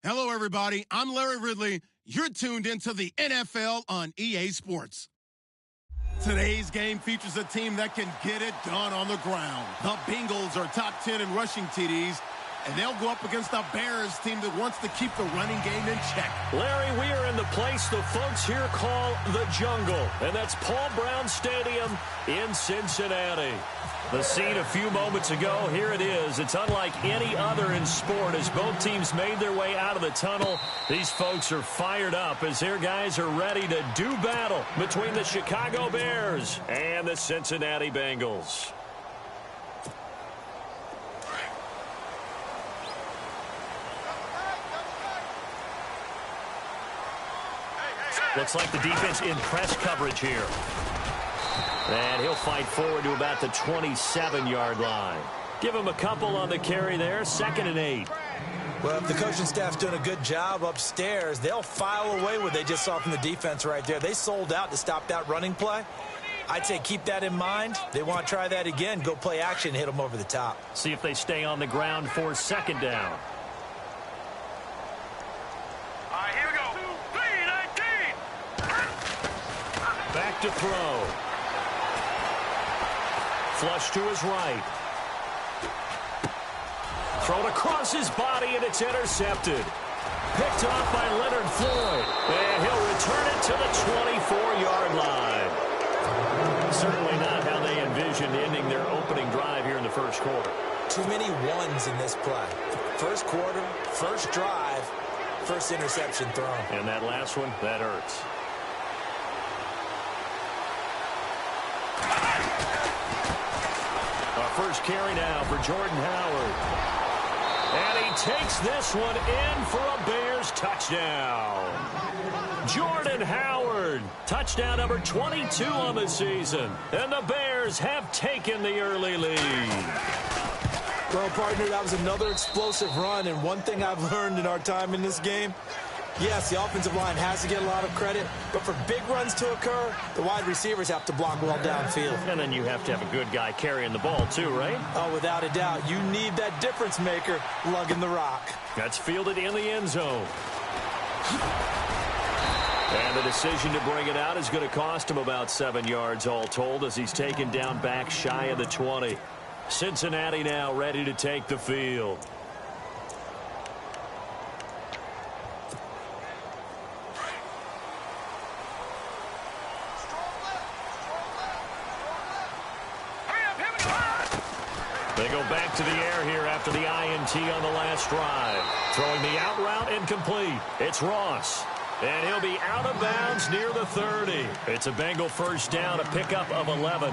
Hello, everybody. I'm Larry Ridley. You're tuned into the NFL on EA Sports. Today's game features a team that can get it done on the ground. The Bengals are top 10 in rushing TDs, and they'll go up against the Bears team that wants to keep the running game in check. Larry, we are in the place the folks here call the Jungle, and that's Paul Brown Stadium in Cincinnati. The scene a few moments ago, here it is. It's unlike any other in sport as both teams made their way out of the tunnel. These folks are fired up as their guys are ready to do battle between the Chicago Bears and the Cincinnati Bengals. Looks like the defense in press coverage here. And he'll fight forward to about the 27-yard line. Give him a couple on the carry there, 2nd and 8. Well, if the coaching staff's doing a good job upstairs, they'll file away what they just saw from the defense right there. They sold out to stop that running play. I'd say keep that in mind. They want to try that again, go play action, hit them over the top. See if they stay on the ground for 2nd down. All right, here we go. 3-19. Back to throw. Flush to his right. Thrown across his body, and it's intercepted. Picked off by Leonard Floyd. And he'll return it to the 24-yard line. Certainly not how they envisioned ending their opening drive here in the first quarter. Too many ones in this play. First quarter, first drive, first interception thrown. And that last one, that hurts. First carry now for Jordan Howard. And he takes this one in for a Bears touchdown. Jordan Howard, touchdown number 22 on the season. And the Bears have taken the early lead. Well, partner, that was another explosive run. And one thing I've learned in our time in this game, yes, the offensive line has to get a lot of credit, but for big runs to occur, the wide receivers have to block well downfield. And then you have to have a good guy carrying the ball too, right? Oh, without a doubt. You need that difference maker lugging the rock. That's fielded in the end zone. And the decision to bring it out is going to cost him about 7 yards all told as he's taken down back shy of the 20. Cincinnati now ready to take the field. They go back to the air here after the INT on the last drive. Throwing the out route incomplete. It's Ross. And he'll be out of bounds near the 30. It's a Bengal first down, a pickup of 11.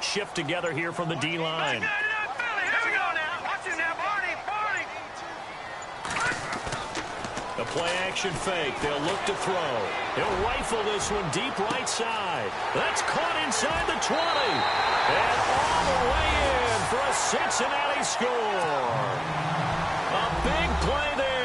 Shift together here from the D-line. The play-action fake. They'll look to throw. He'll rifle this one deep right side. That's caught inside the 20. And all the way in for a Cincinnati score. A big play there.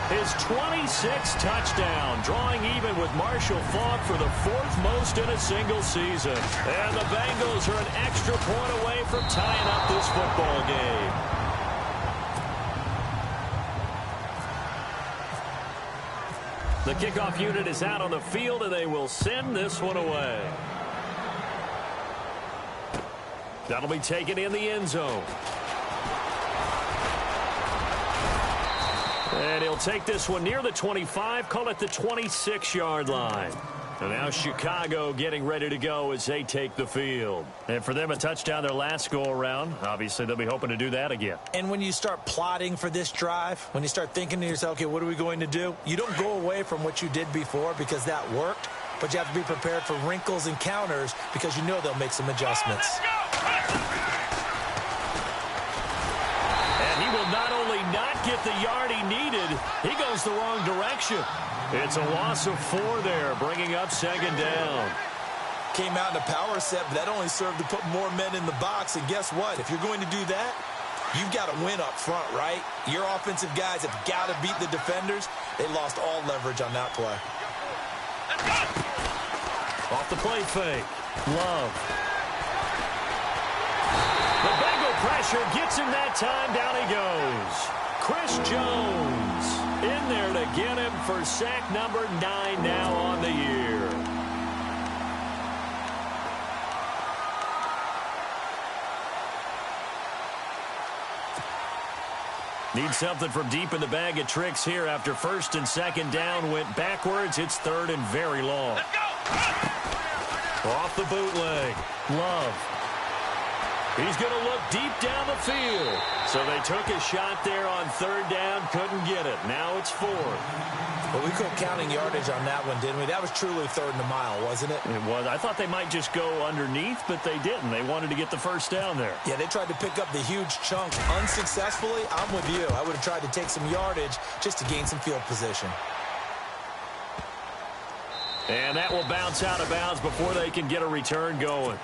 His 26th touchdown, drawing even with Marshall Faulk for the 4th most in a single season. And the Bengals are an extra point away from tying up this football game. The kickoff unit is out on the field, and they will send this one away. That'll be taken in the end zone. And he'll take this one near the 25, call it the 26-yard line. And now Chicago getting ready to go as they take the field. And for them, a touchdown their last go-around. Obviously, they'll be hoping to do that again. And when you start plotting for this drive, when you start thinking to yourself, okay, what are we going to do? You don't go away from what you did before because that worked, but you have to be prepared for wrinkles and counters because you know they'll make some adjustments. And he will not only not get get the yard he needed. He goes the wrong direction. It's a loss of 4 there, bringing up second down. Came out in a power set, but that only served to put more men in the box. And guess what? If you're going to do that, you've got to win up front, right? Your offensive guys have got to beat the defenders. They lost all leverage on that play. Off the play fake. Love. The Bengal pressure gets him that time. Down he goes. Chris Jones in there to get him for sack number 9 now on the year. Need something from deep in the bag of tricks here after first and second down went backwards. It's third and very long. Off the bootleg. Love. He's going to look deep down the field. So they took a shot there on third down. Couldn't get it. Now it's fourth. Well, we quit counting yardage on that one, didn't we? That was truly third and a mile, wasn't it? It was. I thought they might just go underneath, but they didn't. They wanted to get the first down there. Yeah, they tried to pick up the huge chunk unsuccessfully. I'm with you. I would have tried to take some yardage just to gain some field position. And that will bounce out of bounds before they can get a return going.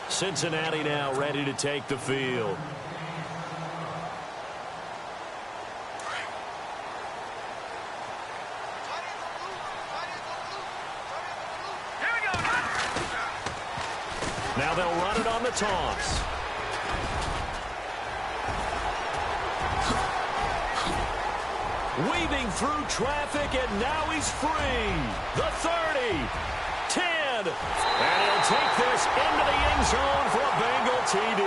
Cincinnati now ready to take the field. Now they'll run it on the toss. Weaving through traffic, and now he's free. The 30, 10, and he'll take this into the end zone for a Bengal TD.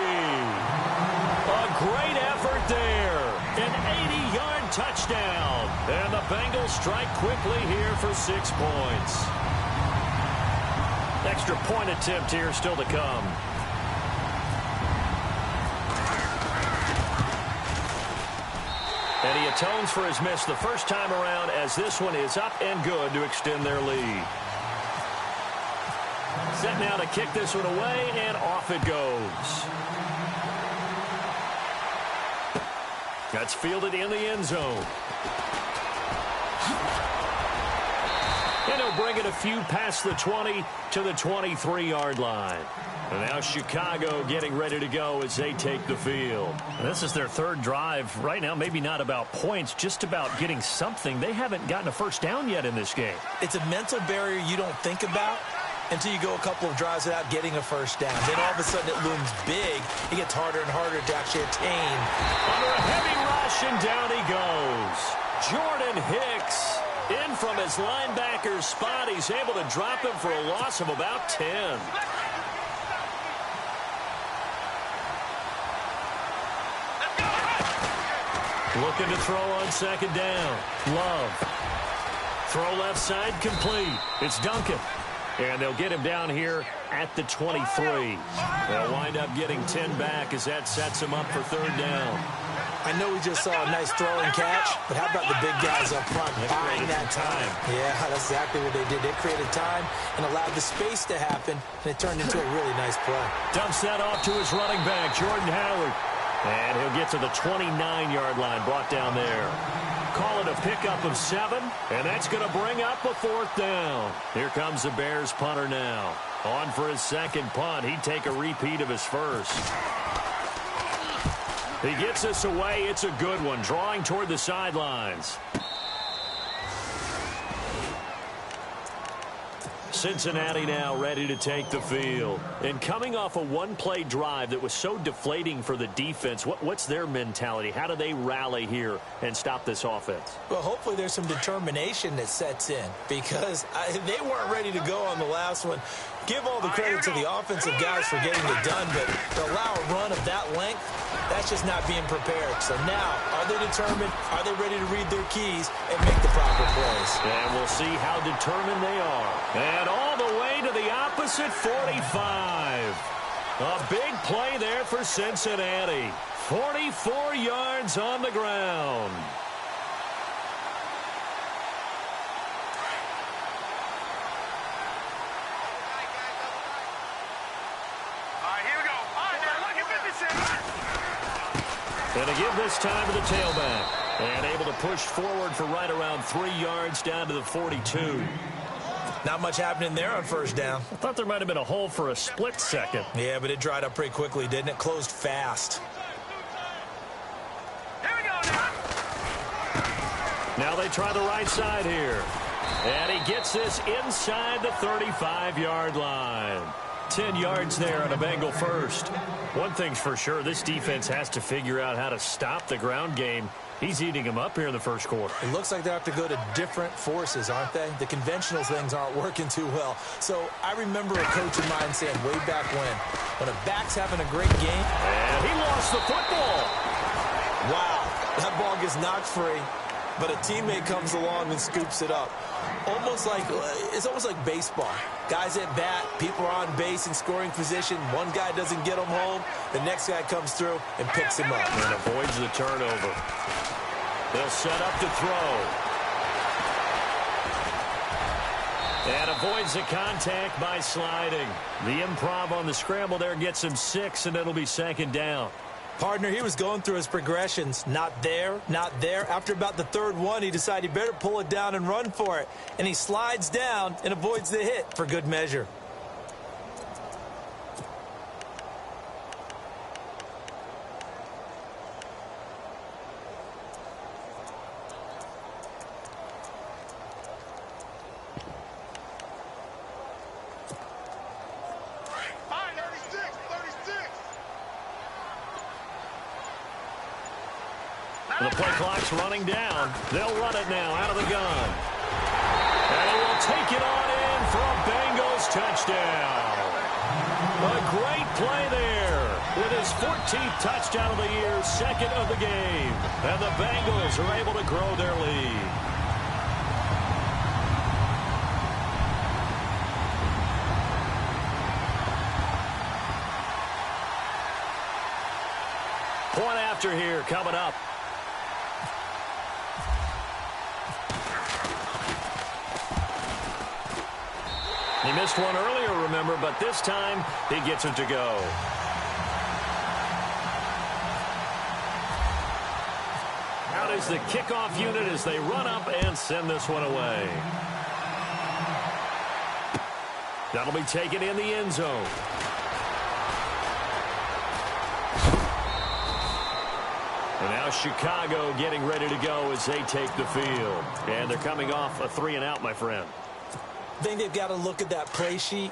A great effort there. An 80-yard touchdown. And the Bengals strike quickly here for 6 points. Extra point attempt here still to come. And he atones for his miss the first time around, as this one is up and good to extend their lead. Set now to kick this one away, and off it goes. That's fielded in the end zone. And he'll bring it a few past the 20 to the 23-yard line. And now Chicago getting ready to go as they take the field. And this is their third drive. Right now, maybe not about points, just about getting something. They haven't gotten a first down yet in this game. It's a mental barrier you don't think about until you go a couple of drives without getting a first down. Then all of a sudden it looms big. It gets harder and harder to actually attain. Under a heavy rush, and down he goes. Jordan Hicks in from his linebacker's spot. He's able to drop him for a loss of about 10. Looking to throw on second down. Love. Throw left side complete. It's Duncan. And they'll get him down here at the 23. They'll wind up getting 10 back as that sets him up for third down. I know we just saw a nice throw and catch, but how about the big guys up front buying that time? Yeah, that's exactly what they did. They created time and allowed the space to happen, and it turned into a really nice play. Dumps that off to his running back, Jordan Howard. And he'll get to the 29-yard line, brought down there. Call it a pickup of 7, and that's going to bring up a fourth down. Here comes the Bears punter now. On for his second punt. He'd take a repeat of his first. He gets this away. It's a good one, drawing toward the sidelines. Cincinnati now ready to take the field. And coming off a one-play drive that was so deflating for the defense, what's their mentality? How do they rally here and stop this offense? Well, hopefully there's some determination that sets in, because they weren't ready to go on the last one. Give all the credit to the offensive guys for getting it done, but to allow a run of that length, that's just not being prepared. So now, are they determined? Are they ready to read their keys and make the proper plays? And we'll see how determined they are. And all the way to the opposite 45. A big play there for Cincinnati. 44 yards on the ground. And to give this time to the tailback. And able to push forward for right around 3 yards down to the 42. Not much happening there on first down. I thought there might have been a hole for a split second. Yeah, but it dried up pretty quickly, didn't it? Closed fast. Here we go now. Now they try the right side here. And he gets this inside the 35-yard line. 10 yards there on a Bengal first. One thing's for sure, this defense has to figure out how to stop the ground game. He's eating them up here in the first quarter. It looks like they have to go to different forces, aren't they? The conventional things aren't working too well. So I remember a coach of mine saying way back when a back's having a great game. And he lost the football. Wow, that ball gets knocked free, but a teammate comes along and scoops it up. It's almost like baseball. Guys at bat, people are on base in scoring position. One guy doesn't get him home. The next guy comes through and picks him up. And avoids the turnover. They'll set up to throw. And avoids the contact by sliding. The improv on the scramble there gets him 6, and it'll be second down. Partner, he was going through his progressions. Not there, not there. After about the third one, he decided he better pull it down and run for it. And he slides down and avoids the hit for good measure. The play clock's running down. They'll run it now out of the gun. And he will take it on in for a Bengals touchdown. A great play there with his 14th touchdown of the year, second of the game. And the Bengals are able to grow their lead. Point after here coming up. He missed one earlier, remember, but this time he gets it to go. Out is the kickoff unit as they run up and send this one away. That'll be taken in the end zone. And now Chicago getting ready to go as they take the field. And they're coming off a 3-and-out, my friend. I think they've got to look at that play sheet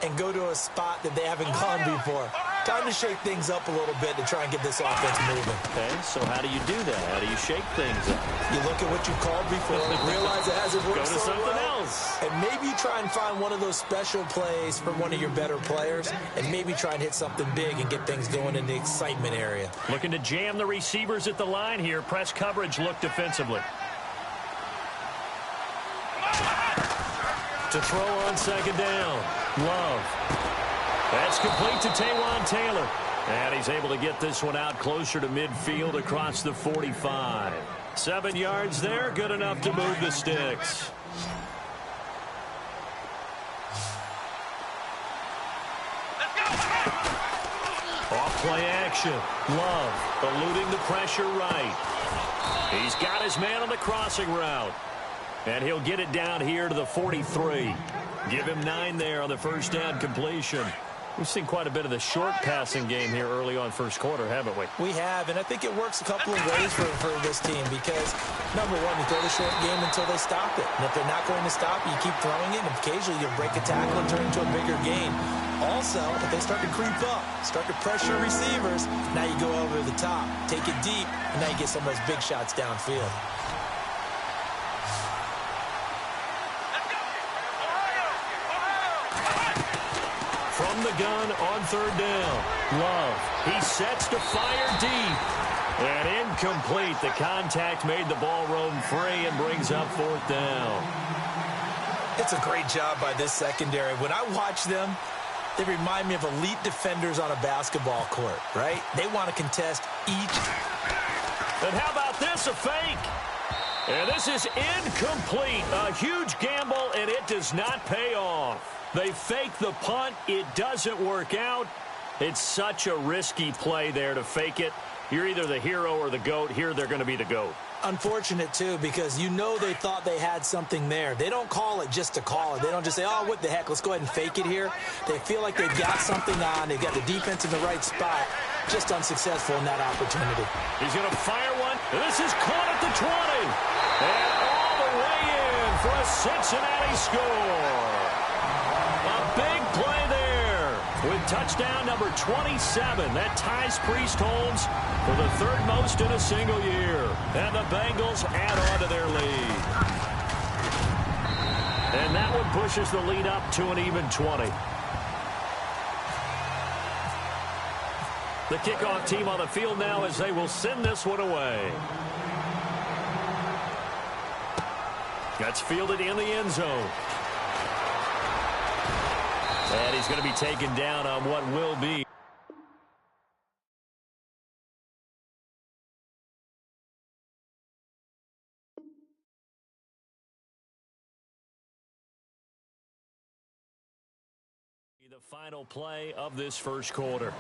and go to a spot that they haven't gone before. Time to shake things up a little bit to try and get this offense moving. Okay, so how do you do that? How do you shake things up? You look at what you called before, realize it hasn't worked Go to so something well, else. and maybe try and find one of those special plays from one of your better players, and maybe try and hit something big and get things going in the excitement area. Looking to jam the receivers at the line here. Press coverage look defensively. To throw on second down. Love. That's complete to Taywan Taylor. And he's able to get this one out closer to midfield across the 45. 7 yards there, good enough to move the sticks. Off play action. Love eluding the pressure right. He's got his man on the crossing route. And he'll get it down here to the 43. Give him 9 there on the first down completion. We've seen quite a bit of the short passing game here early on first quarter, haven't we? We have, and I think it works a couple of ways for this team because, number one, you throw the short game until they stop it. And if they're not going to stop it, you keep throwing it, and occasionally you'll break a tackle and turn into a bigger gain. Also, if they start to creep up, start to pressure receivers, now you go over the top, take it deep, and now you get some of those big shots downfield. From the gun on third down. Love. He sets to fire deep. And incomplete. The contact made the ball roam free and brings up fourth down. It's a great job by this secondary. When I watch them, they remind me of elite defenders on a basketball court, right? They want to contest each. And how about this, a fake? And this is incomplete. A huge gamble, and it does not pay off. They fake the punt. It doesn't work out. It's such a risky play there to fake it. You're either the hero or the GOAT. Here they're going to be the GOAT. Unfortunate, too, because you know they thought they had something there. They don't call it just to call it. They don't just say, oh, what the heck, let's go ahead and fake it here. They feel like they've got something on. They've got the defense in the right spot. Just unsuccessful in that opportunity. He's going to fire one. This is caught at the 20. And all the way in for a Cincinnati score. A big play there with touchdown number 27. That ties Priest Holmes for the third most in a single year. And the Bengals add on to their lead. And that one pushes the lead up to an even 20. The kickoff team on the field now as they will send this one away. That's fielded in the end zone. And he's going to be taken down on what will be. The final play of this first quarter.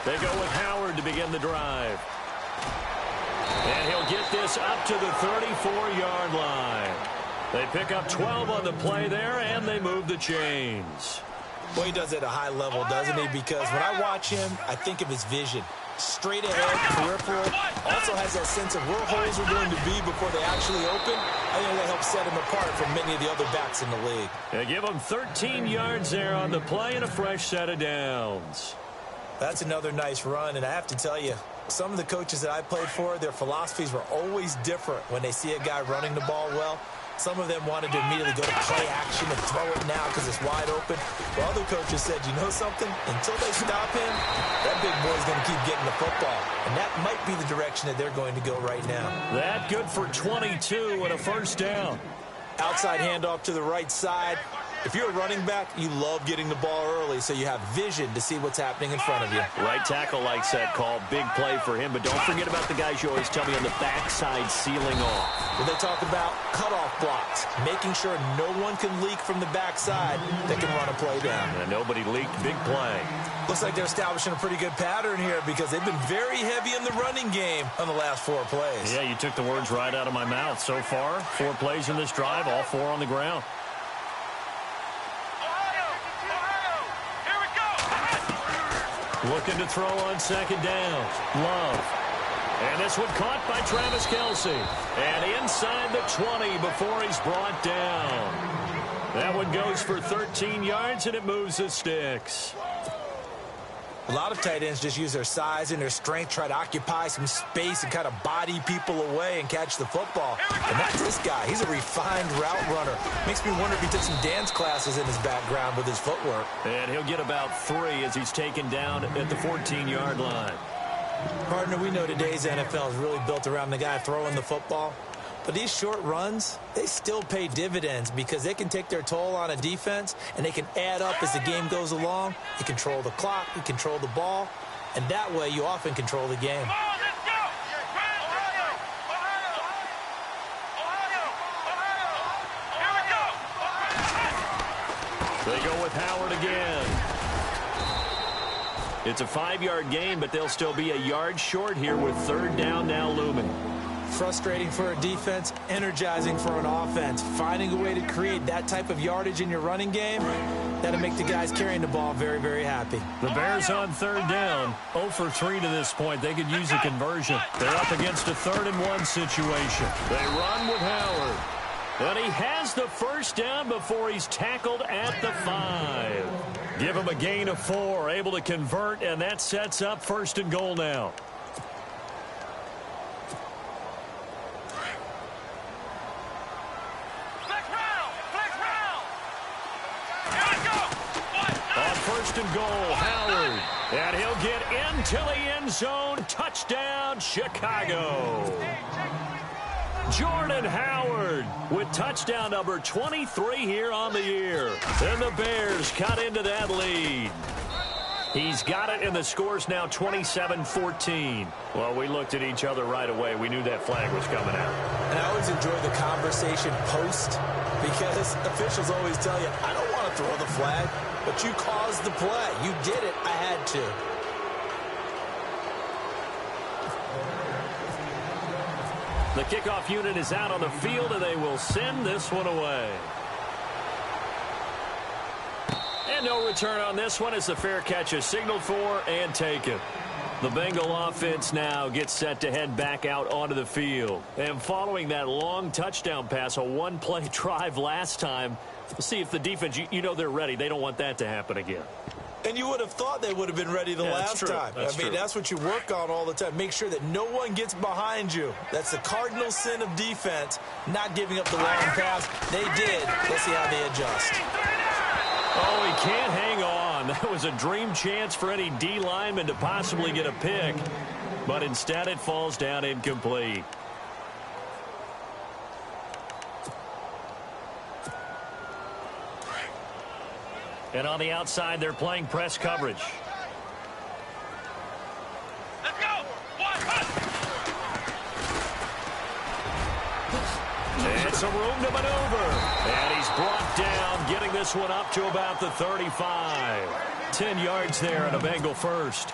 They go with Howard to begin the drive. And he'll get this up to the 34-yard line. They pick up 12 on the play there, and they move the chains. Well, he does it at a high level, doesn't he? Because when I watch him, I think of his vision. Straight ahead, peripheral. Also has that sense of where holes are going to be before they actually open. I think that helps set him apart from many of the other backs in the league. They give him 13 yards there on the play and a fresh set of downs. That's another nice run, and I have to tell you, some of the coaches that I played for, their philosophies were always different when they see a guy running the ball well. Some of them wanted to immediately go to play action and throw it now because it's wide open. But other coaches said, you know something? Until they stop him, that big boy's going to keep getting the football. And that might be the direction that they're going to go right now. That good for 22 and a first down. Outside handoff to the right side. If you're a running back, you love getting the ball early so you have vision to see what's happening in front of you. Right tackle likes that call. Big play for him. But don't forget about the guys you always tell me on the backside sealing off. When they talk about cutoff blocks, making sure no one can leak from the backside that can run a play down. And nobody leaked. Big play. Looks like they're establishing a pretty good pattern here because they've been very heavy in the running game on the last 4 plays. Yeah, you took the words right out of my mouth. So far, 4 plays in this drive, all 4 on the ground. Looking to throw on second down. Love. And this one caught by Travis Kelce. And inside the 20 before he's brought down. That one goes for 13 yards, and it moves the sticks. A lot of tight ends just use their size and their strength, try to occupy some space and kind of body people away and catch the football. And that's this guy. He's a refined route runner. Makes me wonder if he took some dance classes in his background with his footwork. And he'll get about 3 as he's taken down at the 14-yard line. Partner, we know today's NFL is really built around the guy throwing the football. But these short runs, they still pay dividends because they can take their toll on a defense and they can add up as the game goes along. You control the clock, you control the ball, and that way you often control the game. They go with Howard again. It's a 5-yard gain, but they'll still be a yard short here with third down now looming. Frustrating for a defense, energizing for an offense. Finding a way to create that type of yardage in your running game, that'll make the guys carrying the ball very, very happy. The Bears on third down, 0 for 3 to this point. They could use a conversion. They're up against a 3rd and 1 situation. They run with Howard. And he has the first down before he's tackled at the 5. Give him a gain of 4, able to convert, and that sets up 1st and goal now. And goal, Howard. And he'll get into the end zone. Touchdown, Chicago. Jordan Howard with touchdown number 23 here on the year. And the Bears cut into that lead. He's got it, and the score's now 27-14. Well, we looked at each other right away. We knew that flag was coming out. And I always enjoy the conversation post because officials always tell you, I don't want to throw the flag, but you caused the play. You did it. I had to. The kickoff unit is out on the field, and they will send this one away. And no return on this one as the fair catch is signaled for and taken. The Bengal offense now gets set to head back out onto the field. And following that long touchdown pass, a one-play drive last time, we'll see if the defense, you know they're ready. They don't want that to happen again. And you would have thought they would have been ready the last time. That's what you work on all the time. Make sure that no one gets behind you. That's the cardinal sin of defense, not giving up the long pass. They did. Let's see how they adjust. Oh, he can't hang on. That was a dream chance for any D lineman to possibly get a pick. But instead it falls down incomplete. And on the outside, they're playing press coverage. Let's go. And some room to maneuver. And he's brought down, getting this one up to about the 35. 10 yards there and a Bengal first.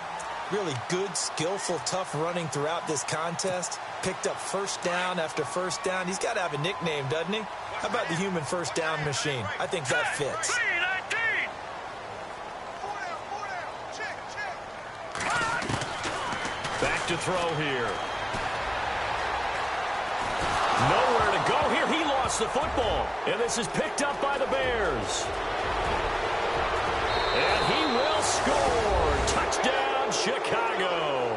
Really good, skillful, tough running throughout this contest. Picked up first down after first down. He's got to have a nickname, doesn't he? How about the human first down machine? I think that fits. Back to throw here. Nowhere to go here. He lost the football. And this is picked up by the Bears. And he will score. Touchdown, Chicago.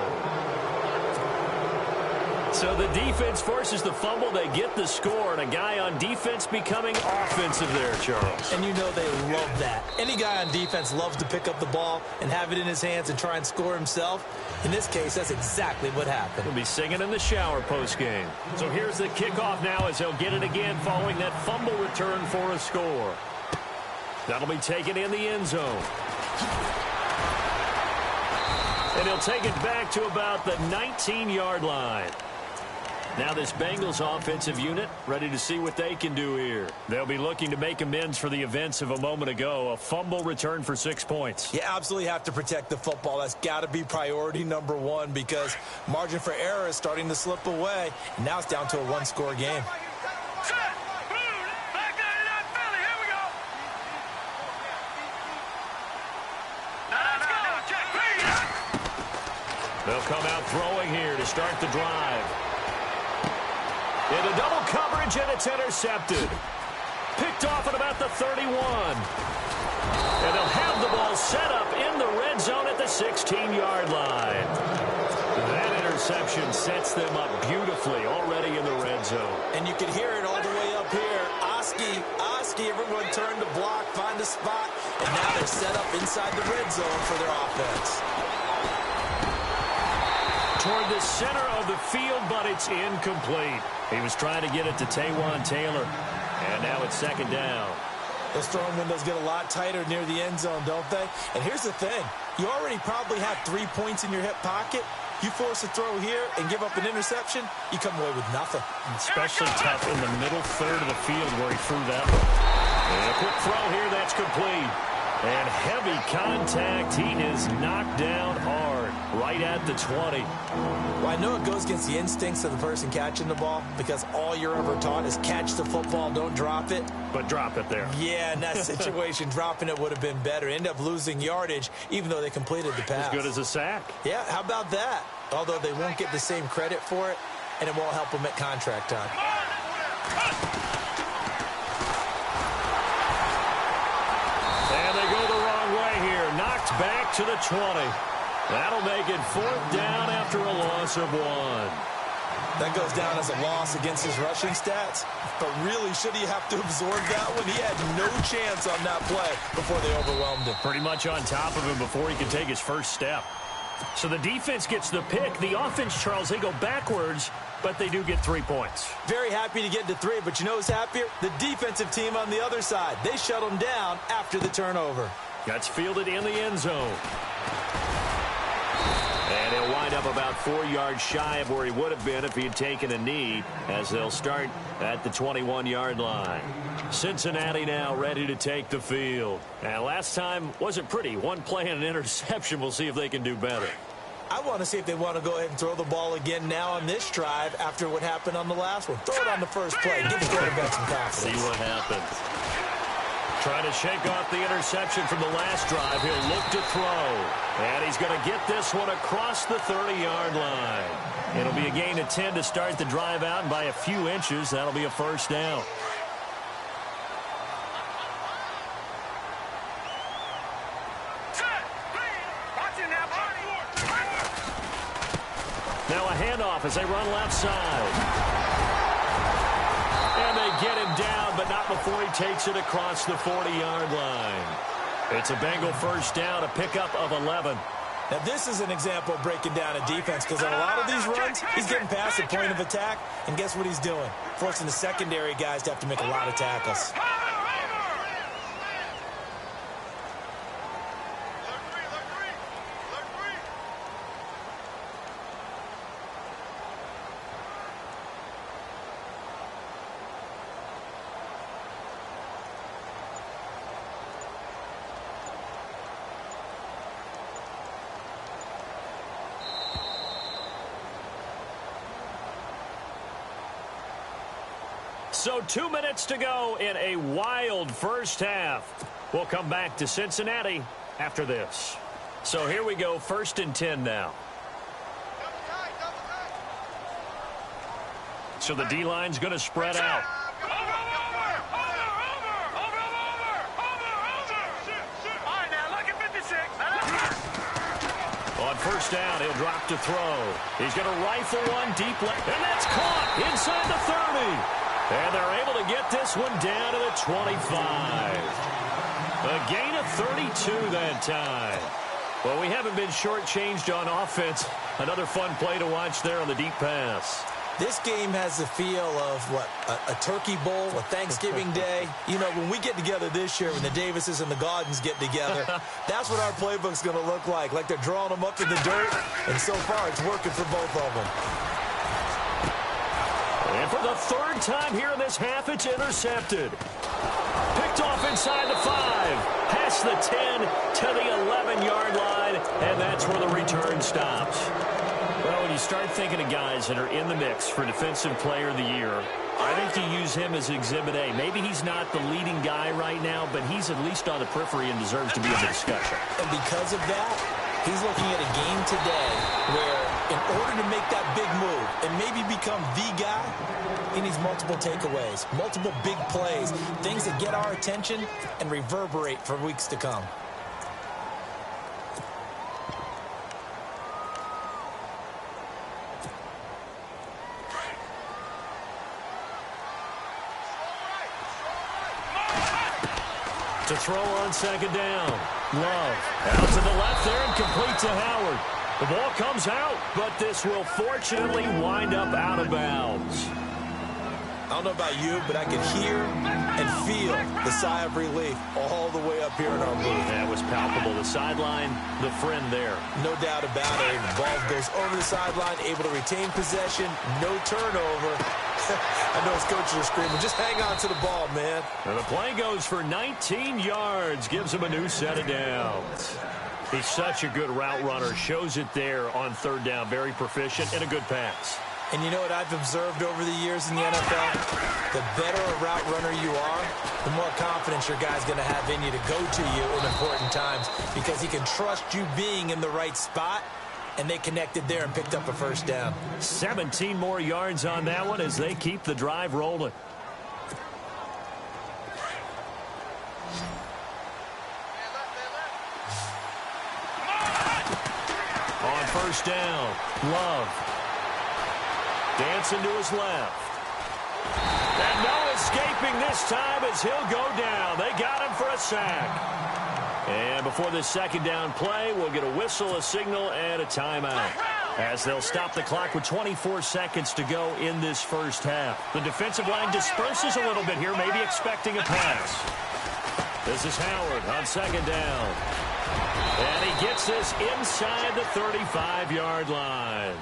So the defense forces the fumble. They get the score. And a guy on defense becoming offensive there, Charles. And you know they love that. Any guy on defense loves to pick up the ball and have it in his hands and try and score himself. In this case, that's exactly what happened. He'll be singing in the shower post-game. So here's the kickoff now as he'll get it again following that fumble return for a score. That'll be taken in the end zone. And he'll take it back to about the 19-yard line. Now this Bengals offensive unit ready to see what they can do here. They'll be looking to make amends for the events of a moment ago. A fumble return for 6 points. You absolutely have to protect the football. That's got to be priority number one because margin for error is starting to slip away. And now it's down to a one-score game. They'll come out throwing here to start the drive. Into double coverage, and it's intercepted. Picked off at about the 31. And they'll have the ball set up in the red zone at the 16-yard line. That interception sets them up beautifully already in the red zone. And you can hear it all the way up here. Oski, everyone turned to block, find a spot, and now they're set up inside the red zone for their offense. Toward the center of the field, but it's incomplete. He was trying to get it to Taywan Taylor, and now it's second down. Those throwing windows get a lot tighter near the end zone, don't they? And here's the thing. You already probably have 3 points in your hip pocket. You force a throw here and give up an interception, you come away with nothing. Especially tough in the middle third of the field where he threw that one. And a quick throw here, that's complete. And heavy contact. He is knocked down hard, right at the 20. Well, I know it goes against the instincts of the person catching the ball because all you're ever taught is catch the football, don't drop it. But drop it there. Yeah, in that situation, dropping it would have been better. End up losing yardage, even though they completed the pass. As good as a sack. Yeah, how about that? Although they won't get the same credit for it, and it won't help them at contract time. And they go the wrong way here. Knocked back to the 20. That'll make it 4th down after a loss of 1. That goes down as a loss against his rushing stats. But really, should he have to absorb that one? He had no chance on that play before they overwhelmed him. Pretty much on top of him before he could take his first step. So the defense gets the pick. The offense, Charles, they go backwards, but they do get 3 points. Very happy to get to 3, but you know who's happier? The defensive team on the other side. They shut them down after the turnover. That's fielded in the end zone. up about 4 yards shy of where he would have been if he had taken a knee, as they'll start at the 21-yard line. Cincinnati now ready to take the field. And last time wasn't pretty. One play and an interception. We'll see if they can do better. I want to see if they want to go ahead and throw the ball again now on this drive after what happened on the last one. Throw it on the first play. Give the quarterback some confidence. See what happens. Trying to shake off the interception from the last drive. He'll look to throw. And he's going to get this one across the 30-yard line. It'll be a gain of 10 to start the drive out, and by a few inches, that'll be a first down. Now a handoff as they run left side. And they get him down, but not before he takes it across the 40-yard line. It's a Bengal first down, a pickup of 11. Now, this is an example of breaking down a defense, because on a lot of these runs, he's getting past the point of attack, and guess what he's doing? Forcing the secondary guys to have to make a lot of tackles. So 2 minutes to go in a wild first half. We'll come back to Cincinnati after this. So here we go, 1st and 10 now. So the D-line's going to spread out. On first down, he'll drop to throw. He's going to rifle one deep left, and that's caught inside the 30. And they're able to get this one down to the 25. A gain of 32 that time. Well, we haven't been shortchanged on offense. Another fun play to watch there on the deep pass. This game has the feel of, what, a turkey bowl, a Thanksgiving day. You know, when we get together this year, when the Davises and the Gaudens get together, that's what our playbook's going to look like they're drawing them up in the dirt, and so far it's working for both of them. And for the 3rd time here in this half, it's intercepted. Picked off inside the 5, past the 10 to the 11-yard line, and that's where the return stops. Well, when you start thinking of guys that are in the mix for Defensive Player of the Year, I think you use him as Exhibit A. Maybe he's not the leading guy right now, but he's at least on the periphery and deserves to be in the discussion. And because of that, he's looking at a game today where, in order to make that big move and maybe become the guy, he needs multiple takeaways, multiple big plays, things that get our attention and reverberate for weeks to come. To throw on 2nd down. Love out to the left there and complete to Howard. The ball comes out, but this will fortunately wind up out of bounds. I don't know about you, but I can hear and feel the sigh of relief all the way up here in our booth. That was palpable. The sideline, the friend there. No doubt about it. The ball goes over the sideline, able to retain possession, no turnover. I know his coaches are screaming, just hang on to the ball, man. And the play goes for 19 yards, gives him a new set of downs. He's such a good route runner, shows it there on 3rd down, very proficient and a good pass. And you know what I've observed over the years in the NFL? The better a route runner you are, the more confidence your guy's going to have in you to go to you in important times, because he can trust you being in the right spot, and they connected there and picked up a first down. 17 more yards on that one as they keep the drive rolling. On first down, Love. Dancing to his left. And no escaping this time as he'll go down. They got him for a sack. And before this 2nd down play, we'll get a whistle, a signal, and a timeout, as they'll stop the clock with 24 seconds to go in this first half. The defensive line disperses a little bit here, maybe expecting a pass. This is Howard on second down. And he gets this inside the 35-yard line.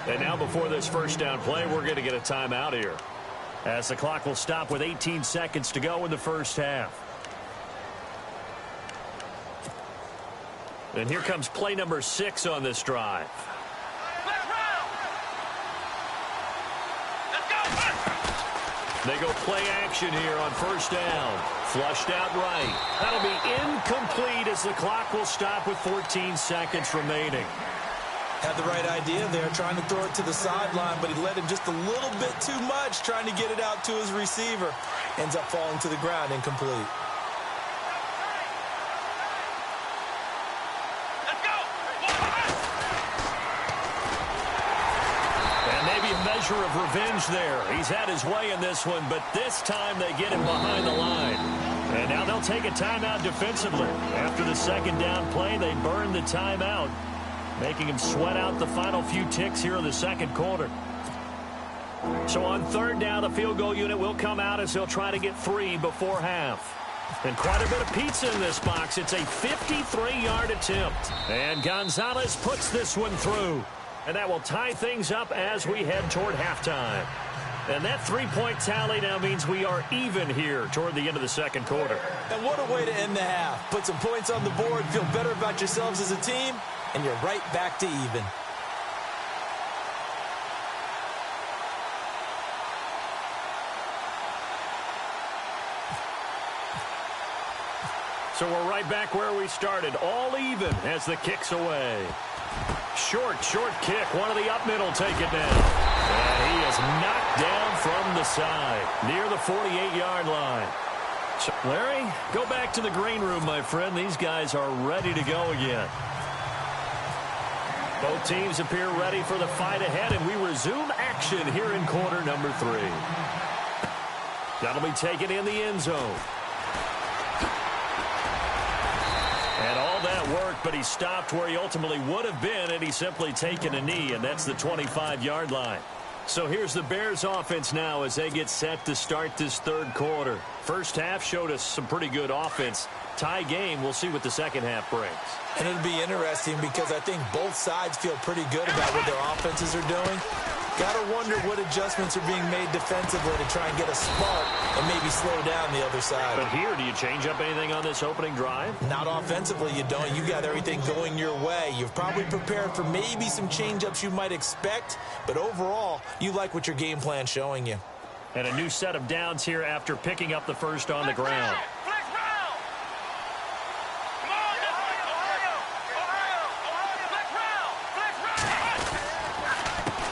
And now before this first down play, we're going to get a timeout here, as the clock will stop with 18 seconds to go in the first half. And here comes play number 6 on this drive. They go play action here on first down. Flushed out right. That'll be incomplete as the clock will stop with 14 seconds remaining. Had the right idea there, trying to throw it to the sideline, but he let him just a little bit too much, trying to get it out to his receiver. Ends up falling to the ground, incomplete. Measure of revenge there. He's had his way in this one, but this time they get him behind the line. And now they'll take a timeout defensively. After the second down play, they burn the timeout, making him sweat out the final few ticks here in the second quarter. So on third down, the field goal unit will come out as he'll try to get 3 before half. And quite a bit of pizza in this box. It's a 53-yard attempt. And Gonzalez puts this one through. And that will tie things up as we head toward halftime. And that 3-point tally now means we are even here toward the end of the second quarter. And what a way to end the half. Put some points on the board, feel better about yourselves as a team, and you're right back to even. So we're right back where we started, all even as the kick's away. Short kick. One of the up middle take it down. And he is knocked down from the side near the 48-yard line. So, Larry, go back to the green room, my friend. These guys are ready to go again. Both teams appear ready for the fight ahead, and we resume action here in quarter number 3. That'll be taken in the end zone. And all that work, but he stopped where he ultimately would have been had he simply taken a knee, and that's the 25-yard line. So here's the Bears offense now as they get set to start this third quarter. First half showed us some pretty good offense. Tie game, we'll see what the second half brings. And it'll be interesting because I think both sides feel pretty good about what their offenses are doing. Gotta wonder what adjustments are being made defensively to try and get a spark and maybe slow down the other side. But here, do you change up anything on this opening drive? Not offensively, you don't. You got everything going your way. You've probably prepared for maybe some change-ups you might expect, but overall, you like what your game plan's showing you. And a new set of downs here after picking up the first on the ground.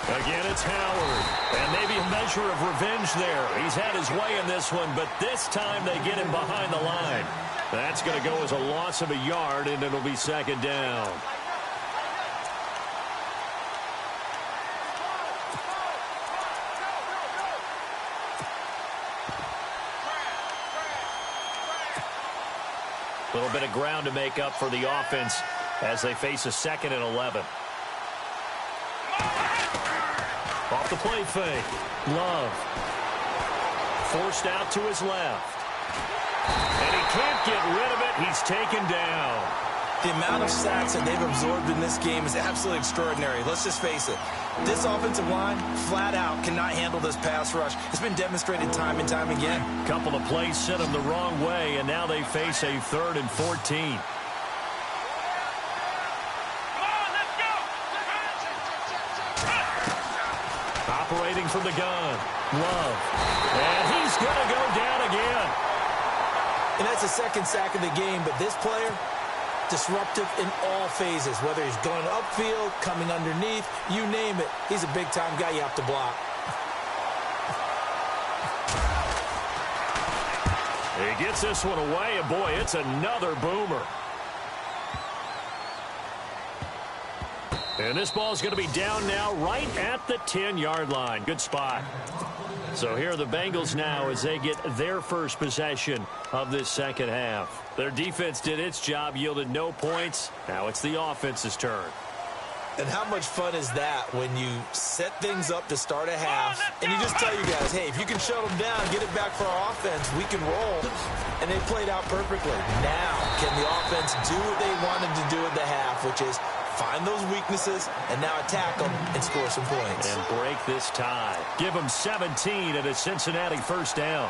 Again, it's Howard. And maybe a measure of revenge there. He's had his way in this one, but this time they get him behind the line. That's going to go as a loss of a yard, and it'll be second down. A little bit of ground to make up for the offense as they face a 2nd and 11. Off the play fake. Love. Forced out to his left. And he can't get rid of it. He's taken down. The amount of sacks that they've absorbed in this game is absolutely extraordinary. Let's just face it. This offensive line, flat out, cannot handle this pass rush. It's been demonstrated time and time again. A couple of plays sent them the wrong way, and now they face a 3rd and 14. Operating from the gun. Love. And he's going to go down again. And that's the 2nd sack of the game, but this player, disruptive in all phases, whether he's going upfield, coming underneath, you name it. He's a big-time guy you have to block. He gets this one away, and boy, it's another boomer. And this ball's going to be down now right at the 10-yard line. Good spot. So here are the Bengals now as they get their first possession of this second half. Their defense did its job, yielded no points. Now it's the offense's turn. And how much fun is that when you set things up to start a half, and you just tell you guys, hey, if you can shut them down, get it back for our offense, we can roll. And they played out perfectly. Now, can the offense do what they wanted to do at the half, which is find those weaknesses and now attack them and score some points. And break this tie. Give them 17 at a Cincinnati first down.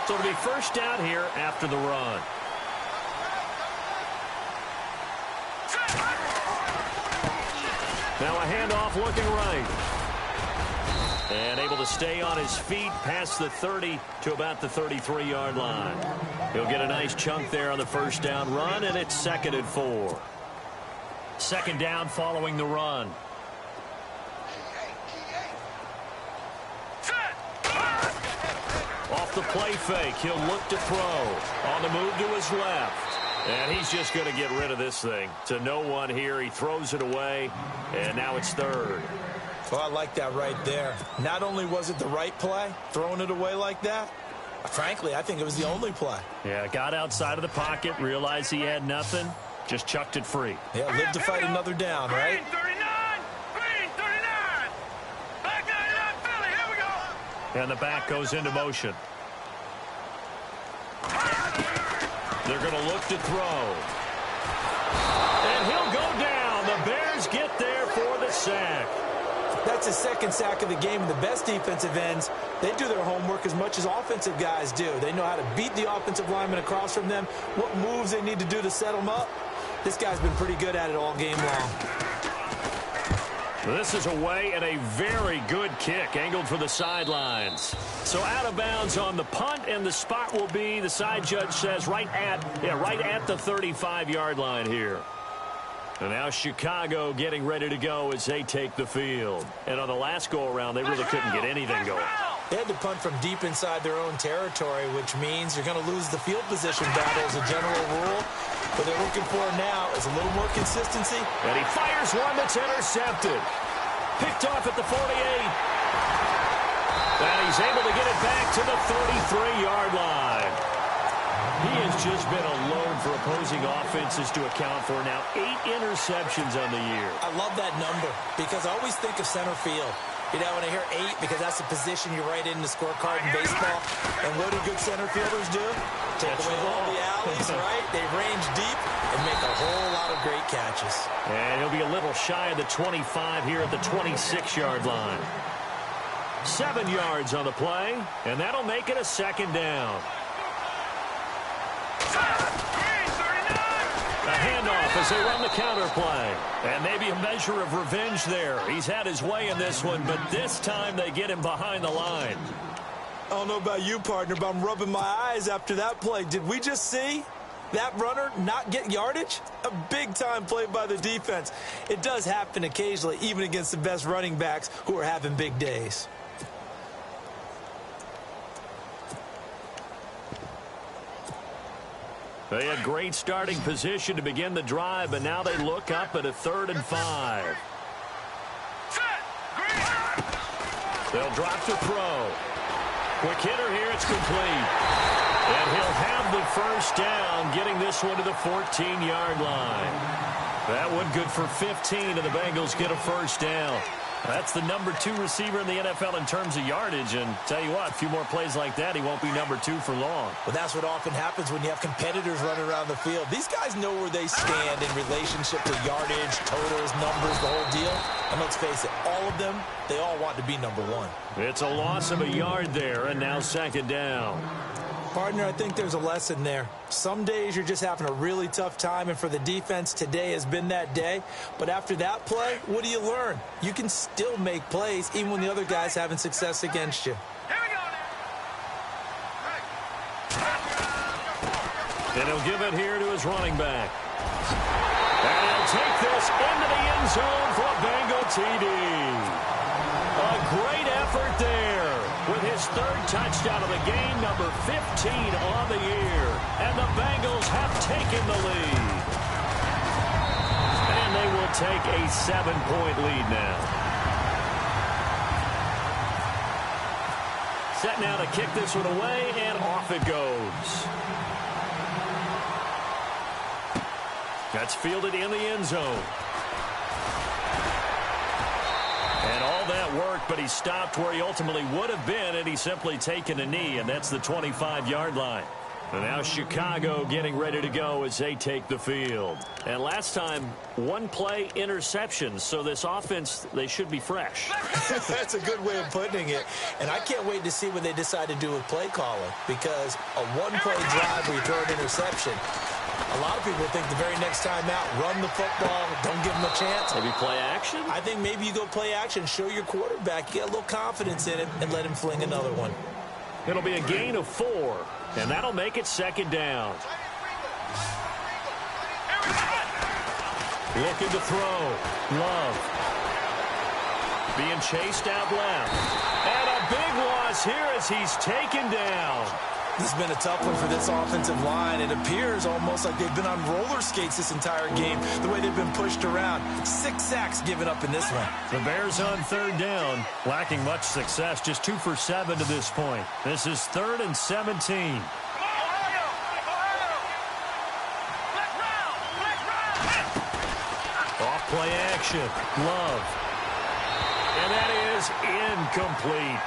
So it'll be first down here after the run. Now a handoff looking right. And able to stay on his feet past the 30 to about the 33-yard line. He'll get a nice chunk there on the first down run, and it's 2nd and 4. Second down following the run. Off the play fake, he'll look to throw. On the move to his left. And he's just going to get rid of this thing. To no one here, he throws it away, and now it's 3rd. Well, I like that right there. Not only was it the right play, throwing it away like that, frankly, I think it was the only play. Yeah, got outside of the pocket, realized he had nothing, just chucked it free. Yeah, lived to fight another down, right? Green 39! Green 39! Back 99 Philly, here we go! And the back goes into motion. They're going to look to throw. And he'll go down. The Bears get there for the sack. That's his 2nd sack of the game, and the best defensive ends, they do their homework as much as offensive guys do. They know how to beat the offensive lineman across from them, what moves they need to do to set them up. This guy's been pretty good at it all game long. This is away and a very good kick, angled for the sidelines. So out of bounds on the punt, and the spot will be, the side judge says, right at the 35-yard line here. And now Chicago getting ready to go as they take the field. And on the last go-around, they really couldn't get anything going. They had to punt from deep inside their own territory, which means you're going to lose the field position battle as a general rule. What they're looking for now is a little more consistency. And he fires one that's intercepted. Picked off at the 48. And he's able to get it back to the 33-yard line. He has just been a load for opposing offenses to account for now. 8 interceptions on the year. I love that number because I always think of center field. You know, when I hear 8, because that's the position you write in the scorecard in baseball. And what do good center fielders do? Take away all the alleys, right? They range deep and make a whole lot of great catches. And he'll be a little shy of the 25 here at the 26-yard line. 7 yards on the play, and that'll make it a 2nd down. A handoff as they run the counter play. And maybe a measure of revenge there. He's had his way in this one, but this time they get him behind the line. I don't know about you, partner, but I'm rubbing my eyes after that play. Did we just see that runner not get yardage? A big-time play by the defense. It does happen occasionally, even against the best running backs who are having big days. They had great starting position to begin the drive, but now they look up at a 3rd and 5. They'll drop to throw. Quick hitter here, it's complete. And he'll have the first down, getting this one to the 14-yard line. That one good for 15, and the Bengals get a first down. That's the number 2 receiver in the NFL in terms of yardage. And tell you what, a few more plays like that, he won't be number 2 for long. Well, that's what often happens when you have competitors running around the field. These guys know where they stand in relationship to yardage, totals, numbers, the whole deal. And let's face it, all of them, they all want to be number 1. It's a loss of a yard there, and now 2nd down. Partner, I think there's a lesson there. Some days you're just having a really tough time, and for the defense, today has been that day. But after that play, what do you learn? You can still make plays even when the other guy's having success against you. Here we go now. And he'll give it here to his running back. And he'll take this into the end zone for a Bengal TD. A great effort there with his 3rd touchdown of the game, number 15 on the year. And the Bengals have taken the lead. And they will take a 7-point lead now. Set now to kick this one away, and off it goes. That's fielded in the end zone. And all that work, but he stopped where he ultimately would have been, and he's simply taken a knee, and that's the 25-yard line. And now Chicago getting ready to go as they take the field. And last time, one-play interceptions, so this offense, they should be fresh. That's a good way of putting it. And I can't wait to see what they decide to do with play calling, because a one-play drive where you throw an interception, a lot of people think the very next time out, run the football, don't give them a chance. Maybe play action? I think maybe you go play action, show your quarterback, you get a little confidence in him, and let him fling another one. It'll be a gain of 4, and that'll make it second down. Looking to throw. Love. Being chased out left. And a big loss here as he's taken down. This has been a tough one for this offensive line. It appears almost like they've been on roller skates this entire game, the way they've been pushed around. 6 sacks given up in this one. The Bears on third down, lacking much success, just 2 for 7 to this point. This is 3rd and 17. Off play action, Love. And that is incomplete.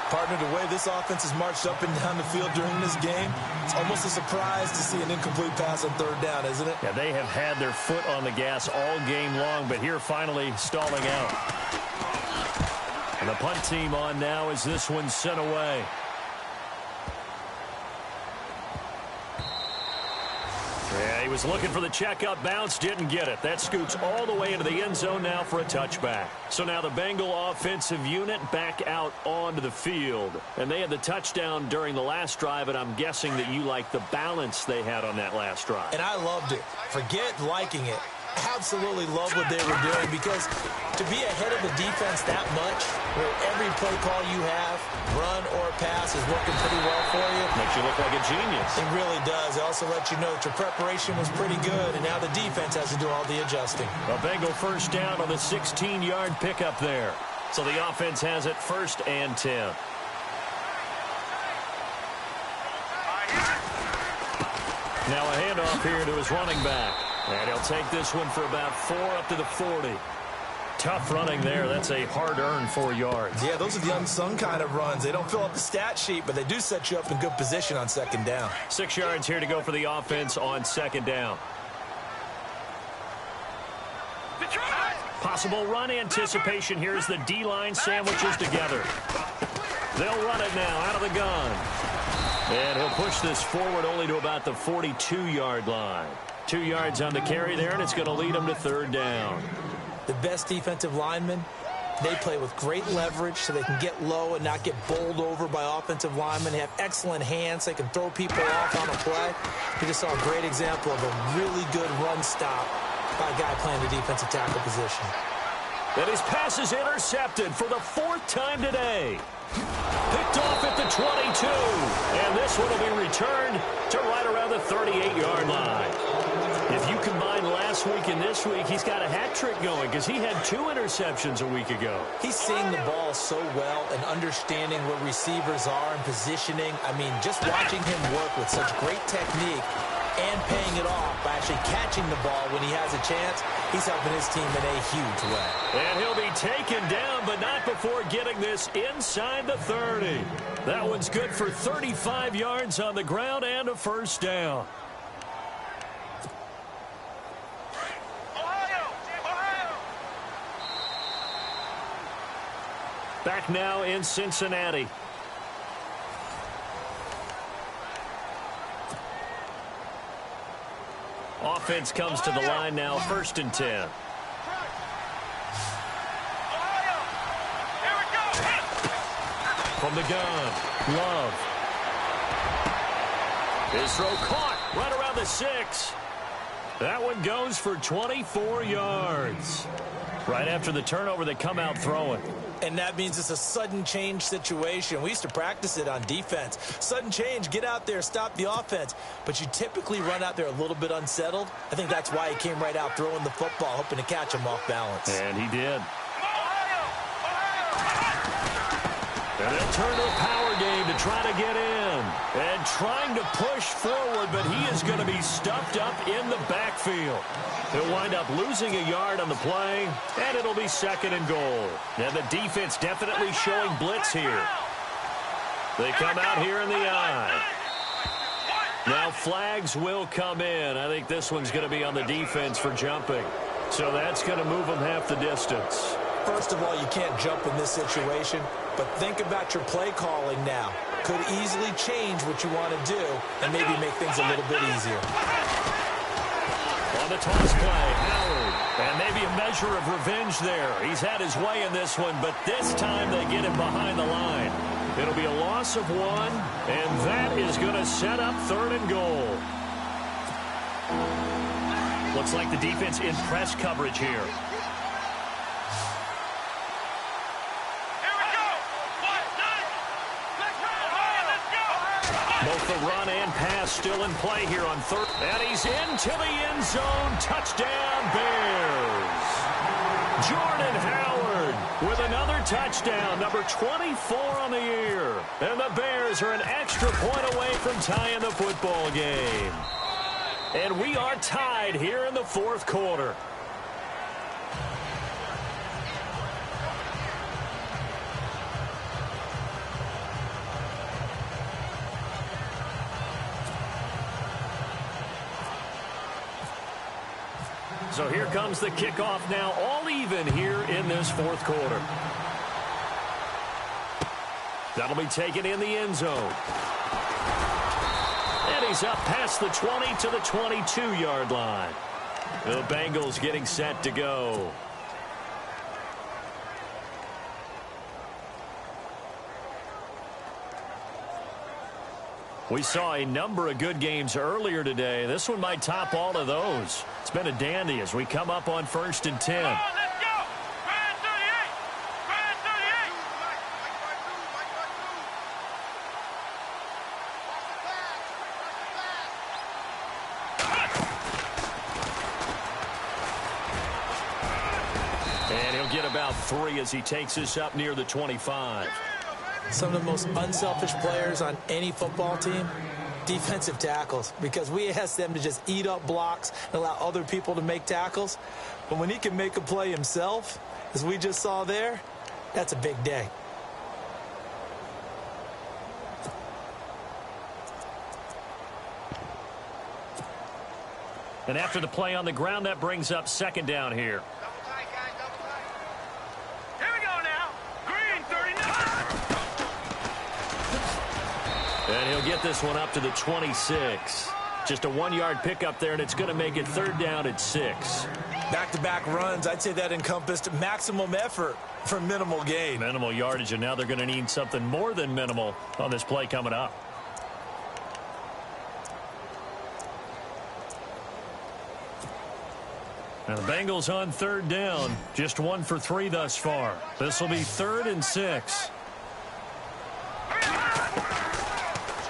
Partner, the way this offense has marched up and down the field during this game, it's almost a surprise to see an incomplete pass on third down, isn't it? Yeah, they have had their foot on the gas all game long, but here finally stalling out. And the punt team on now as this one's sent away. Yeah, he was looking for the checkup bounce, didn't get it. That scoots all the way into the end zone now for a touchback. So now the Bengal offensive unit back out onto the field. And they had the touchdown during the last drive, and I'm guessing that you like the balance they had on that last drive. And I loved it. Forget liking it. Absolutely love what they were doing, because to be ahead of the defense that much, where every play call you have, run or pass, is working pretty well for you. Makes you look like a genius. It really does. It also lets you know that your preparation was pretty good, and now the defense has to do all the adjusting. A Bengal first down on the 16-yard pickup there. So the offense has it 1st and 10. Now a handoff here to his running back. And he'll take this one for about 4 up to the 40. Tough running there. That's a hard-earned 4 yards. Yeah, those are the unsung kind of runs. They don't fill up the stat sheet, but they do set you up in good position on second down. 6 yards here to go for the offense on second down. Possible run anticipation here as the D-line sandwiches together. They'll run it now out of the gun. And he'll push this forward only to about the 42-yard line. 2 yards on the carry there, and it's going to lead them to third down. The best defensive linemen, they play with great leverage so they can get low and not get bowled over by offensive linemen. They have excellent hands. They can throw people off on a play. We just saw a great example of a really good run stop by a guy playing the defensive tackle position. And his pass is intercepted for the 4th time today. Picked off at the 22. And this one will be returned to right around the 38-yard line. If you combine last week and this week, he's got a hat trick going because he had 2 interceptions a week ago. He's seeing the ball so well and understanding where receivers are and positioning. I mean, just watching him work with such great technique and paying it off by actually catching the ball when he has a chance, he's helping his team in a huge way. And he'll be taken down, but not before getting this inside the 30. That one's good for 35 yards on the ground and a first down. Back now in Cincinnati. Offense comes to the line now, 1st and 10. From the gun, Love. His throw caught right around the 6. That one goes for 24 yards. Right after the turnover, they come out throwing. And that means it's a sudden change situation. We used to practice it on defense. Sudden change, get out there, stop the offense. But you typically run out there a little bit unsettled. I think that's why he came right out throwing the football, hoping to catch him off balance. And he did. And they'll turn to the power game to try to get in. And trying to push forward, but he is going to be stuffed up in the backfield. He'll wind up losing a yard on the play, and it'll be 2nd and goal. And the defense definitely showing blitz here. They come out here in the eye. Now flags will come in. I think this one's going to be on the defense for jumping. So that's going to move them half the distance. First of all, you can't jump in this situation, but think about your play calling now. Could easily change what you want to do and maybe make things a little bit easier. On the toss play, Howard. And maybe a measure of revenge there. He's had his way in this one, but this time they get him behind the line. It'll be a loss of 1, and that is going to set up 3rd and goal. Looks like the defense in press coverage here. Both the run and pass still in play here on 3rd. And he's into the end zone. Touchdown, Bears. Jordan Howard with another touchdown, number 24 on the year. And the Bears are an extra point away from tying the football game. And we are tied here in the 4th quarter. So here comes the kickoff now, all even here in this 4th quarter. That'll be taken in the end zone. And he's up past the 20 to the 22-yard line. The Bengals getting set to go. We saw a number of good games earlier today. This one might top all of those. It's been a dandy as we come up on 1st and 10. Let's go! Grand 38! Grand 38! And he'll get about 3 as he takes this up near the 25. Some of the most unselfish players on any football team, defensive tackles, because we ask them to just eat up blocks and allow other people to make tackles. But when he can make a play himself, as we just saw there, that's a big day. And after the play on the ground, that brings up 2nd down here. And he'll get this one up to the 26. Just a 1-yard pickup there, and it's going to make it 3rd down at 6. Back-to-back runs, I'd say that encompassed maximum effort for minimal gain. Minimal yardage, and now they're going to need something more than minimal on this play coming up. Now the Bengals on 3rd down. Just 1 for 3 thus far. This will be 3rd and 6.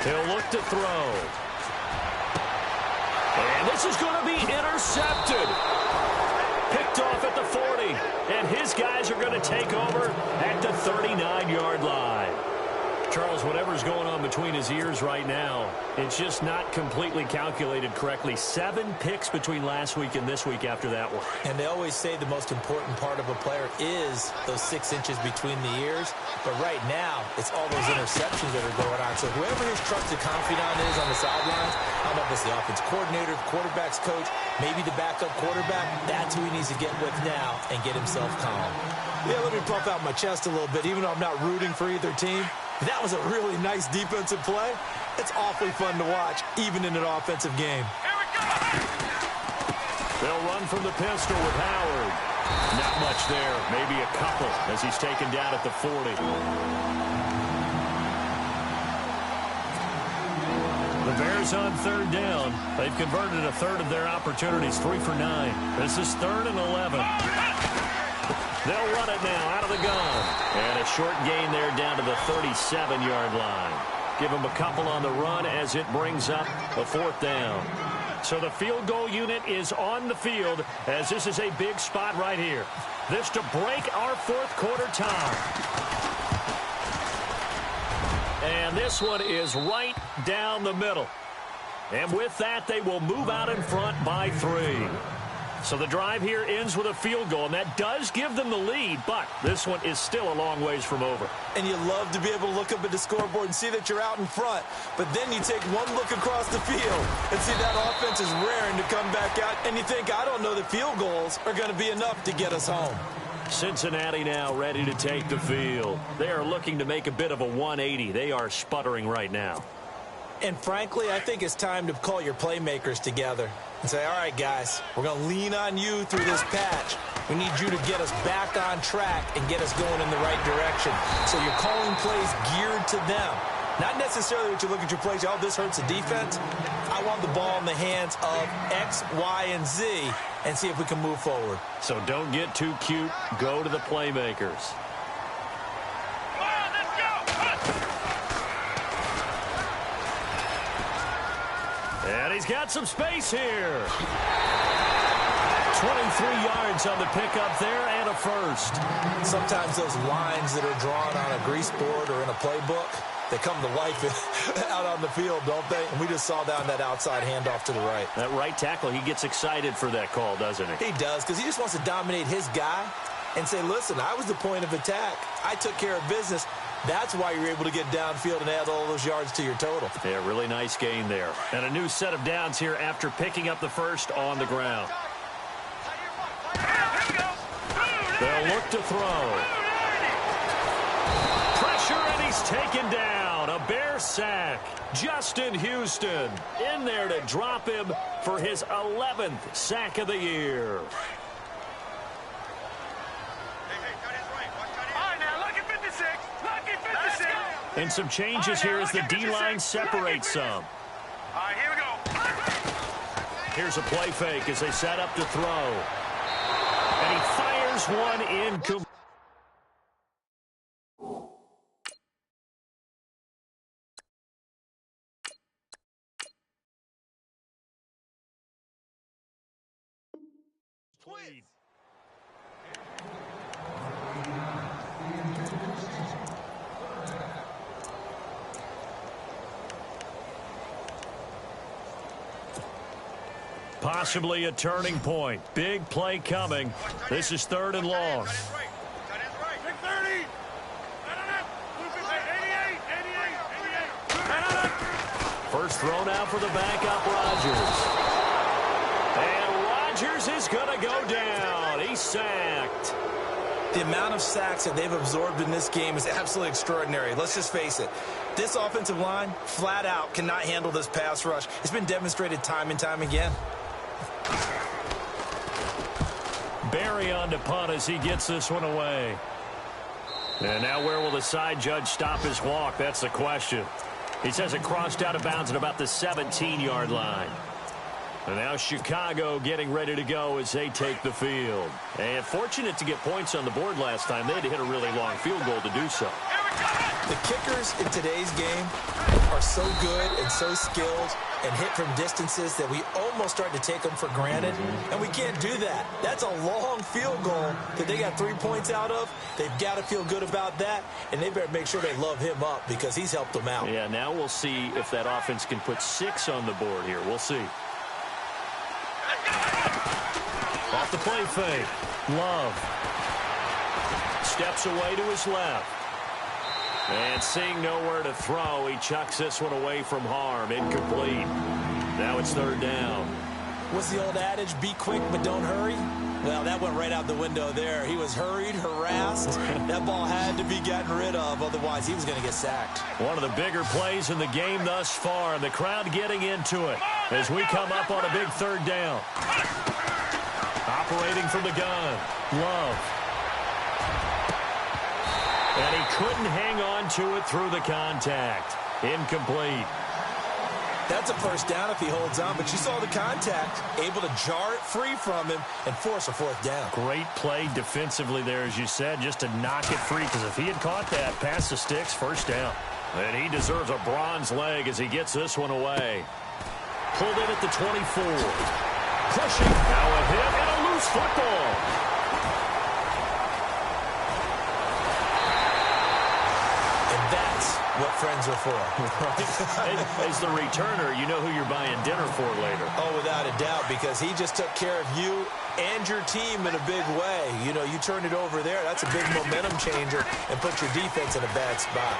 He'll look to throw. And this is going to be intercepted. Picked off at the 40. And his guys are going to take over at the 39-yard line. Charles, whatever's going on between his ears right now, it's just not completely calculated correctly. 7 picks between last week and this week after that one. And they always say the most important part of a player is those 6 inches between the ears. But right now, it's all those interceptions that are going on. So whoever his trusted confidant is on the sidelines, I don't know if it's the offense coordinator, the quarterback's coach, maybe the backup quarterback, that's who he needs to get with now and get himself calm. Yeah, let me puff out my chest a little bit, even though I'm not rooting for either team. That was a really nice defensive play. It's awfully fun to watch, even in an offensive game. They'll run from the pistol with Howard. Not much there, maybe a couple as he's taken down at the 40. The Bears on 3rd down. They've converted a 1/3 of their opportunities, 3 for 9. This is 3rd and 11. They'll run it now out of the gun. And a short gain there down to the 37-yard line. Give them a couple on the run as it brings up a 4th down. So the field goal unit is on the field as this is a big spot right here. This to break our 4th quarter tie. And this one is right down the middle. And with that, they will move out in front by 3. So the drive here ends with a field goal, and that does give them the lead, but this one is still a long ways from over. And you love to be able to look up at the scoreboard and see that you're out in front, but then you take one look across the field and see that offense is raring to come back out, and you think, I don't know that field goals are going to be enough to get us home. Cincinnati now ready to take the field. They are looking to make a bit of a 180. They are sputtering right now. And frankly, I think it's time to call your playmakers together and say, all right, guys, we're going to lean on you through this patch. We need you to get us back on track and get us going in the right direction. So you're calling plays geared to them. Not necessarily that you look at your plays, oh, this hurts the defense. I want the ball in the hands of X, Y, and Z and see if we can move forward. So don't get too cute. Go to the playmakers. And he's got some space here. 23 yards on the pickup there and a first. Sometimes those lines that are drawn on a grease board or in a playbook, they come to life out on the field, don't they? And we just saw that on that outside handoff to the right. That right tackle, he gets excited for that call, doesn't he? He does, because he just wants to dominate his guy and say, listen, I was the point of attack. I took care of business. That's why you're able to get downfield and add all those yards to your total. Yeah, really nice gain there. And a new set of downs here after picking up the first on the ground. They'll look to throw. Pressure, and he's taken down. A Bear sack. Justin Houston in there to drop him for his 11th sack of the year. And some changes here as the D-line separates some. All right, here we go. Here's a play fake as they set up to throw. And he fires one in. Please. Possibly a turning point. Big play coming. This is 3rd and long. First throw now for the backup, Rodgers. And Rodgers is going to go down. He's sacked. The amount of sacks that they've absorbed in this game is absolutely extraordinary. Let's just face it. This offensive line, flat out, cannot handle this pass rush. It's been demonstrated time and time again. Barry on to punt as he gets this one away. And now where will the side judge stop his walk? That's the question. He says it crossed out of bounds at about the 17-yard line. And now Chicago getting ready to go as they take the field. And fortunate to get points on the board last time. They had to hit a really long field goal to do so. The kickers in today's game are so good and so skilled and hit from distances that we almost start to take them for granted, and we can't do that. That's a long field goal that they got 3 points out of. They've got to feel good about that, and they better make sure they love him up because he's helped them out. Yeah, now we'll see if that offense can put 6 on the board here. We'll see. Off the play fake. Love steps away to his left. And seeing nowhere to throw, he chucks this one away from harm. Incomplete. Now it's 3rd down. What's the old adage? Be quick, but don't hurry? Well, that went right out the window there. He was hurried, harassed. That ball had to be gotten rid of, otherwise he was going to get sacked. One of the bigger plays in the game thus far, and the crowd getting into it as we come up on a big 3rd down. Operating from the gun, Love. And he couldn't hang on to it through the contact. Incomplete. That's a first down if he holds on, but you saw the contact, able to jar it free from him and force a 4th down. Great play defensively there, as you said, just to knock it free, because if he had caught that, past the sticks, 1st down. And he deserves a bronze leg as he gets this one away. Pulled in at the 24. Pushing. Now a hit and a loose football. what friends are for. As the returner, you know who you're buying dinner for later. Oh, without a doubt, because he just took care of you and your team in a big way. You know, you turn it over there, that's a big momentum changer and put your defense in a bad spot.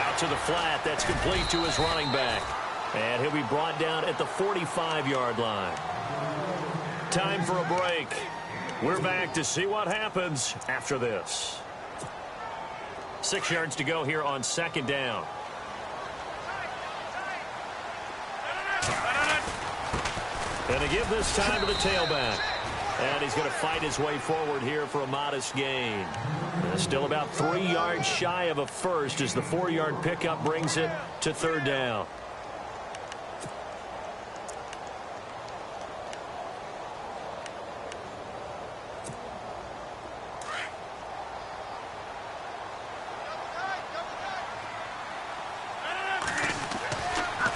Out to the flat, that's complete to his running back. And he'll be brought down at the 45-yard line. Time for a break. We're back to see what happens after this. 6 yards to go here on second down. And to give this time to the tailback. And he's going to fight his way forward here for a modest gain. Still about 3 yards shy of a first as the 4-yard pickup brings it to third down.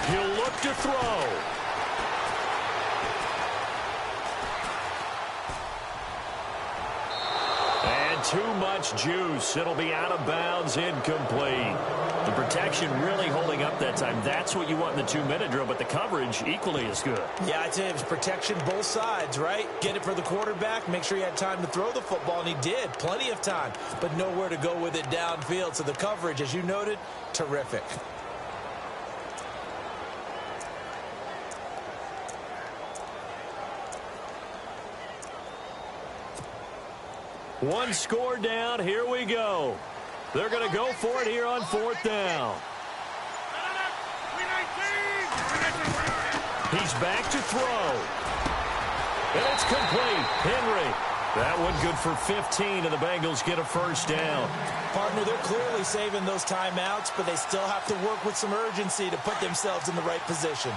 He'll look to throw. And too much juice. It'll be out of bounds, incomplete. The protection really holding up that time. That's what you want in the 2-minute drill, but the coverage equally as good. Yeah, I'd say it was protection both sides, right? Get it for the quarterback, make sure he had time to throw the football, and he did. Plenty of time, but nowhere to go with it downfield. So the coverage, as you noted, terrific. One score down. Here we go. They're going to go for it here on fourth down. He's back to throw. And it's complete. Henry. That one good for 15, and the Bengals get a first down. Partner, they're clearly saving those timeouts, but they still have to work with some urgency to put themselves in the right position.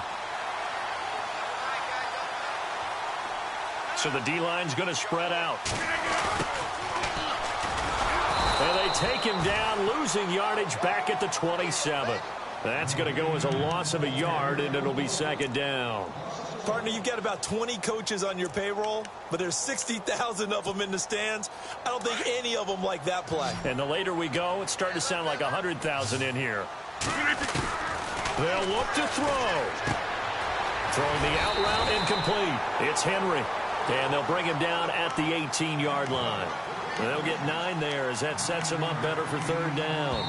So the D-line's going to spread out. And they take him down, losing yardage back at the 27. That's going to go as a loss of a yard, and it'll be second down. Partner, you've got about 20 coaches on your payroll, but there's 60,000 of them in the stands. I don't think any of them like that play. And the later we go, it's starting to sound like 100,000 in here. They'll look to throw. Throwing the out route, incomplete. It's Henry. And they'll bring him down at the 18-yard line. They'll get 9 there as that sets him up better for third down.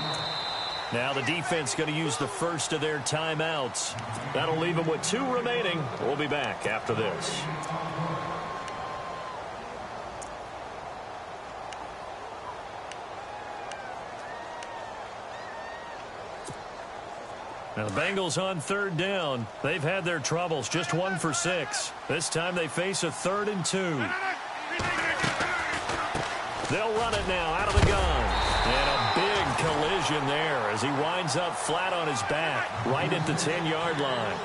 Now the defense going to use the first of their timeouts. That'll leave them with 2 remaining. We'll be back after this. Now the Bengals on third down. They've had their troubles, just 1 for 6. This time they face a 3rd and 2. They'll run it now out of the gun. And a big collision there as he winds up flat on his back right at the 10-yard line.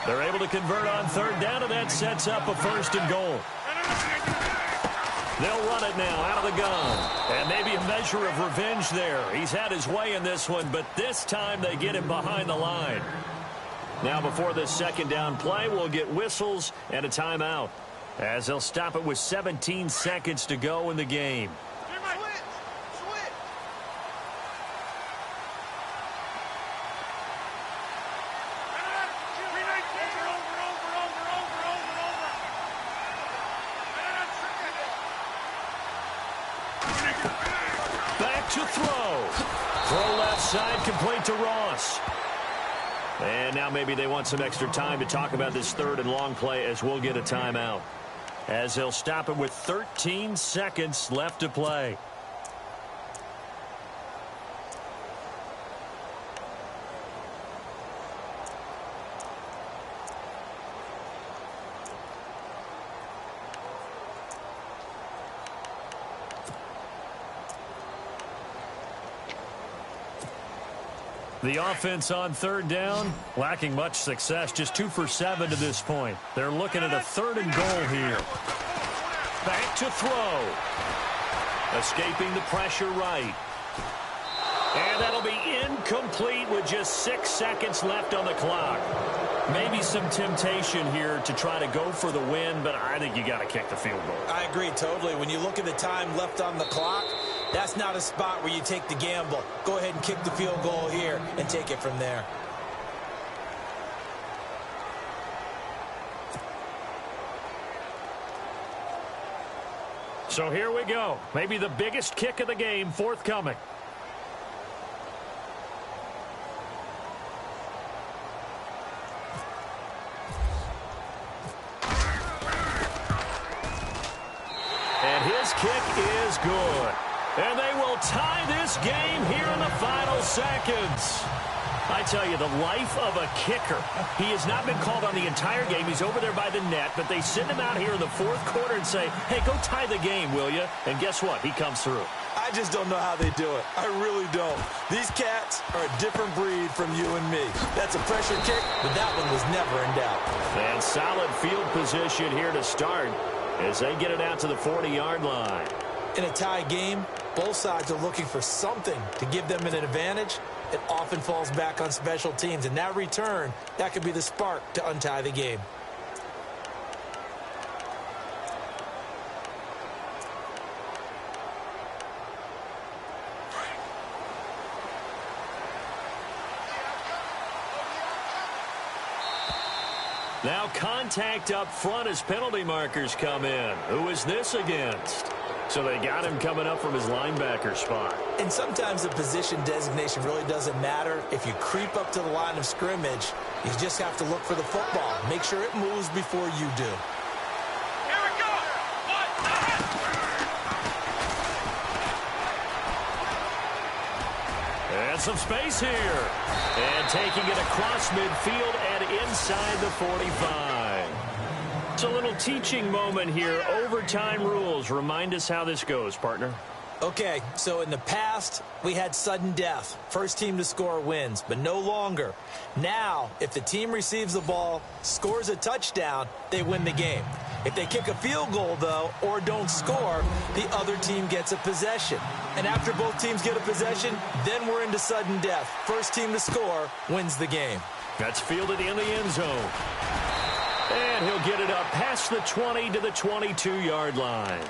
They're able to convert on third down, and that sets up a 1st and goal. They'll run it now out of the gun. And maybe a measure of revenge there. He's had his way in this one, but this time they get him behind the line. Now before this second down play, we'll get whistles and a timeout as they'll stop it with 17 seconds to go in the game. Back to throw. Throw left side, complete to Ross. And now maybe they want some extra time to talk about this 3rd and long play as we'll get a timeout. As they'll stop it with 13 seconds left to play. The offense on third down, lacking much success, just 2 for 7 to this point. They're looking at a 3rd and goal here. Back to throw. Escaping the pressure right. And that'll be incomplete with just 6 seconds left on the clock. Maybe some temptation here to try to go for the win, but I think you got to kick the field goal. I agree totally. When you look at the time left on the clock, That's not a spot where you take the gamble. Go ahead and kick the field goal here and take it from there. So here we go. Maybe the biggest kick of the game forthcoming. And his kick is good. And they will tie this game here in the final seconds. I tell you, the life of a kicker. He has not been called on the entire game. He's over there by the net, but they send him out here in the fourth quarter and say, hey, go tie the game, will you? And guess what? He comes through. I just don't know how they do it. I really don't. These cats are a different breed from you and me. That's a pressure kick, but that one was never in doubt. And solid field position here to start as they get it out to the 40-yard line. In a tie game, both sides are looking for something to give them an advantage. It often falls back on special teams, and that return, that could be the spark to untie the game. Now contact up front as penalty markers come in. Who is this against? So they got him coming up from his linebacker spot. And sometimes the position designation really doesn't matter. If you creep up to the line of scrimmage, you just have to look for the football. Make sure it moves before you do. Here we go. And some space here. And taking it across midfield and inside the 45. It's a little teaching moment here. Overtime rules. Remind us how this goes, partner. Okay, so in the past, we had sudden death. First team to score wins, but no longer. Now, if the team receives the ball, scores a touchdown, they win the game. If they kick a field goal, though, or don't score, the other team gets a possession. And after both teams get a possession, then we're into sudden death. First team to score wins the game. That's fielded in the end zone. And he'll get it up past the 20 to the 22-yard line.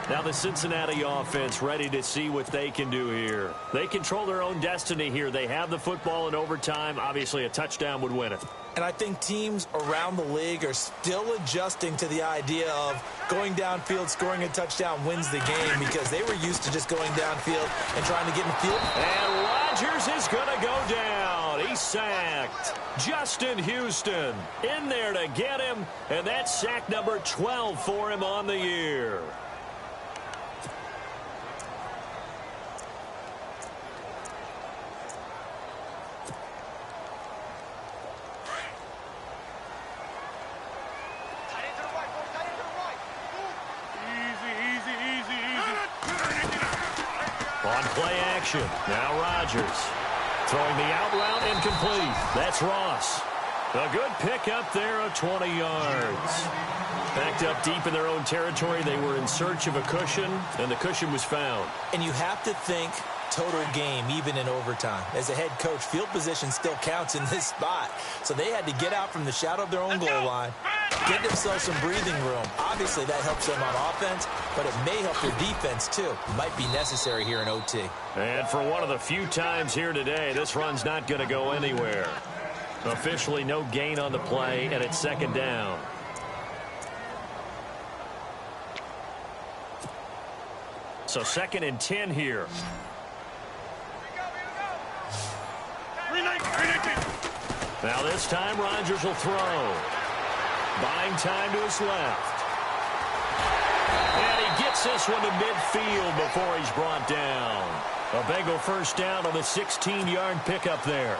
Now the Cincinnati offense ready to see what they can do here. They control their own destiny here. They have the football in overtime. Obviously, a touchdown would win it. And I think teams around the league are still adjusting to the idea of going downfield, scoring a touchdown wins the game because they were used to just going downfield and trying to get in the field. And Rodgers is going to go down. He's sacked. Justin Houston in there to get him, and that's sack number 12 for him on the year. On play action, now Rodgers. Throwing the out route incomplete. That's Ross. A good pick up there of 20 yards. Backed up deep in their own territory. They were in search of a cushion, and the cushion was found. And you have to think total game, even in overtime. As a head coach, field position still counts in this spot. So they had to get out from the shadow of their own goal line, get themselves some breathing room. Obviously, that helps them on offense, but it may help their defense, too. Might be necessary here in OT. And for one of the few times here today, this run's not going to go anywhere. Officially no gain on the play, and it's second down. So 2nd and 10 here. Now this time Rodgers will throw. Buying time to his left. And he gets this one to midfield before he's brought down. A Bengal first down on the 16-yard pickup there.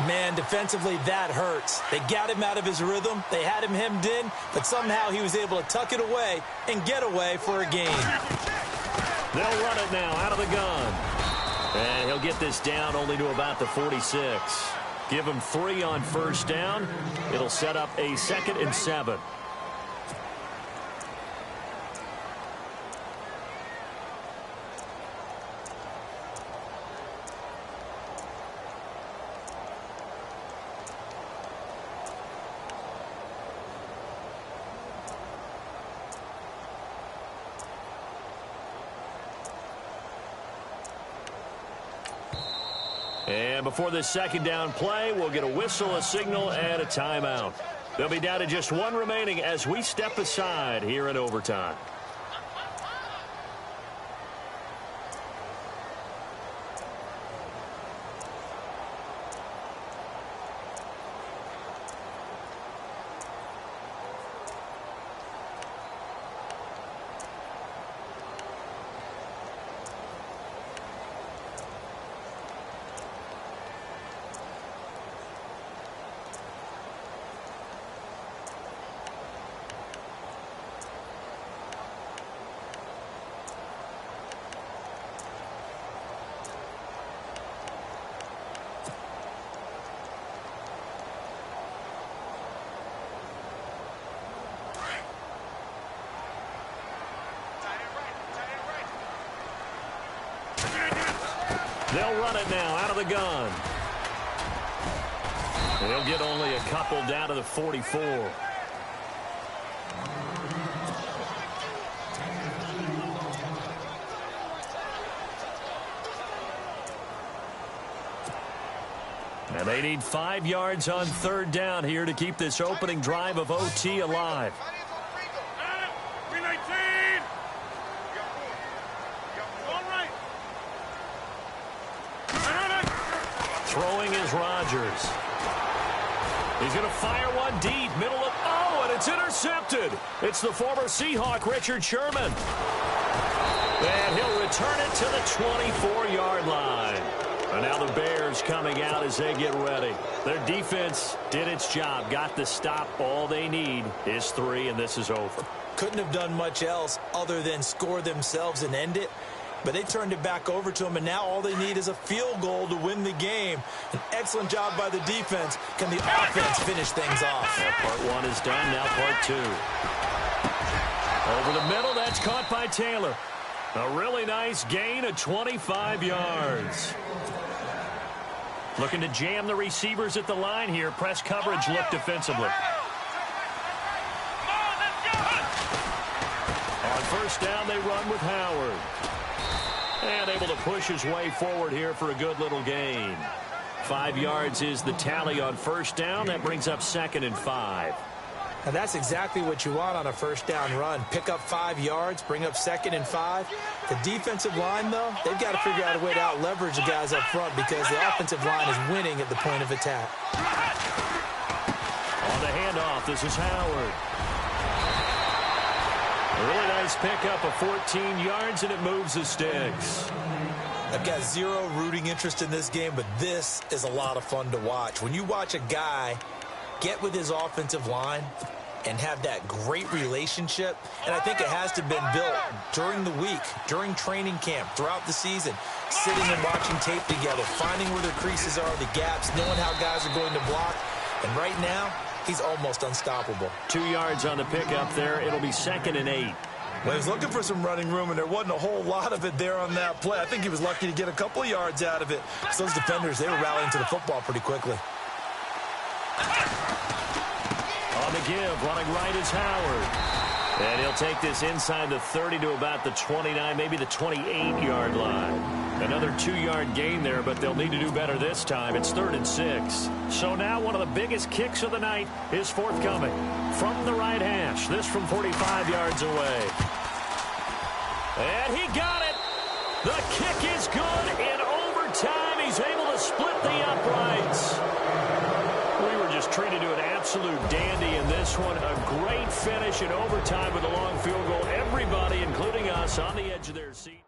Man, defensively, that hurts. They got him out of his rhythm. They had him hemmed in, but somehow he was able to tuck it away and get away for a gain. They'll run it now out of the gun. And he'll get this down only to about the 46. Give him 3 on first down. It'll set up a 2nd and 7. And before this second down play, we'll get a whistle, a signal, and a timeout. They'll be down to just one remaining as we step aside here in overtime. They'll run it now out of the gun. They'll get only a couple down to the 44. And they need 5 yards on third down here to keep this opening drive of OT alive. Throwing is Rodgers. He's going to fire one deep, middle of, and it's intercepted. It's the former Seahawk, Richard Sherman. And he'll return it to the 24-yard line. And now the Bears coming out as they get ready. Their defense did its job, got the stop. All they need is 3, and this is over. Couldn't have done much else other than score themselves and end it. But they turned it back over to them, and now all they need is a field goal to win the game. An excellent job by the defense. Can the offense finish things off? Yeah, part 1 is done, now part 2. Over the middle, that's caught by Taylor. A really nice gain of 25 yards. Looking to jam the receivers at the line here. Press coverage look defensively. On first down, they run with Howard. And able to push his way forward here for a good little gain. 5 yards is the tally on first down. That brings up 2nd and 5. And that's exactly what you want on a first down run. Pick up 5 yards, bring up 2nd and 5. The defensive line, though, they've got to figure out a way to out-leverage the guys up front because the offensive line is winning at the point of attack. On the handoff, this is Howard. A really nice pickup of 14 yards, and it moves the sticks. I've got zero rooting interest in this game, but this is a lot of fun to watch. When you watch a guy get with his offensive line and have that great relationship, and I think it has to have been built during the week, during training camp, throughout the season, sitting and watching tape together, finding where their creases are, the gaps, knowing how guys are going to block, and right now, he's almost unstoppable. 2 yards on the pickup there. It'll be 2nd and 8. Well, he was looking for some running room, and there wasn't a whole lot of it there on that play. I think he was lucky to get a couple of yards out of it. So those defenders, they were rallying to the football pretty quickly. On the give, running right is Howard. And he'll take this inside the 30 to about the 29, maybe the 28-yard line. Another 2-yard gain there, but they'll need to do better this time. It's 3rd and 6. So now one of the biggest kicks of the night is forthcoming. From the right hash, this from 45 yards away. And he got it. The kick is good. In overtime, he's able to split the uprights. We were just treated to an absolute dandy in this one. A great finish in overtime with a long field goal. Everybody, including us, on the edge of their seat.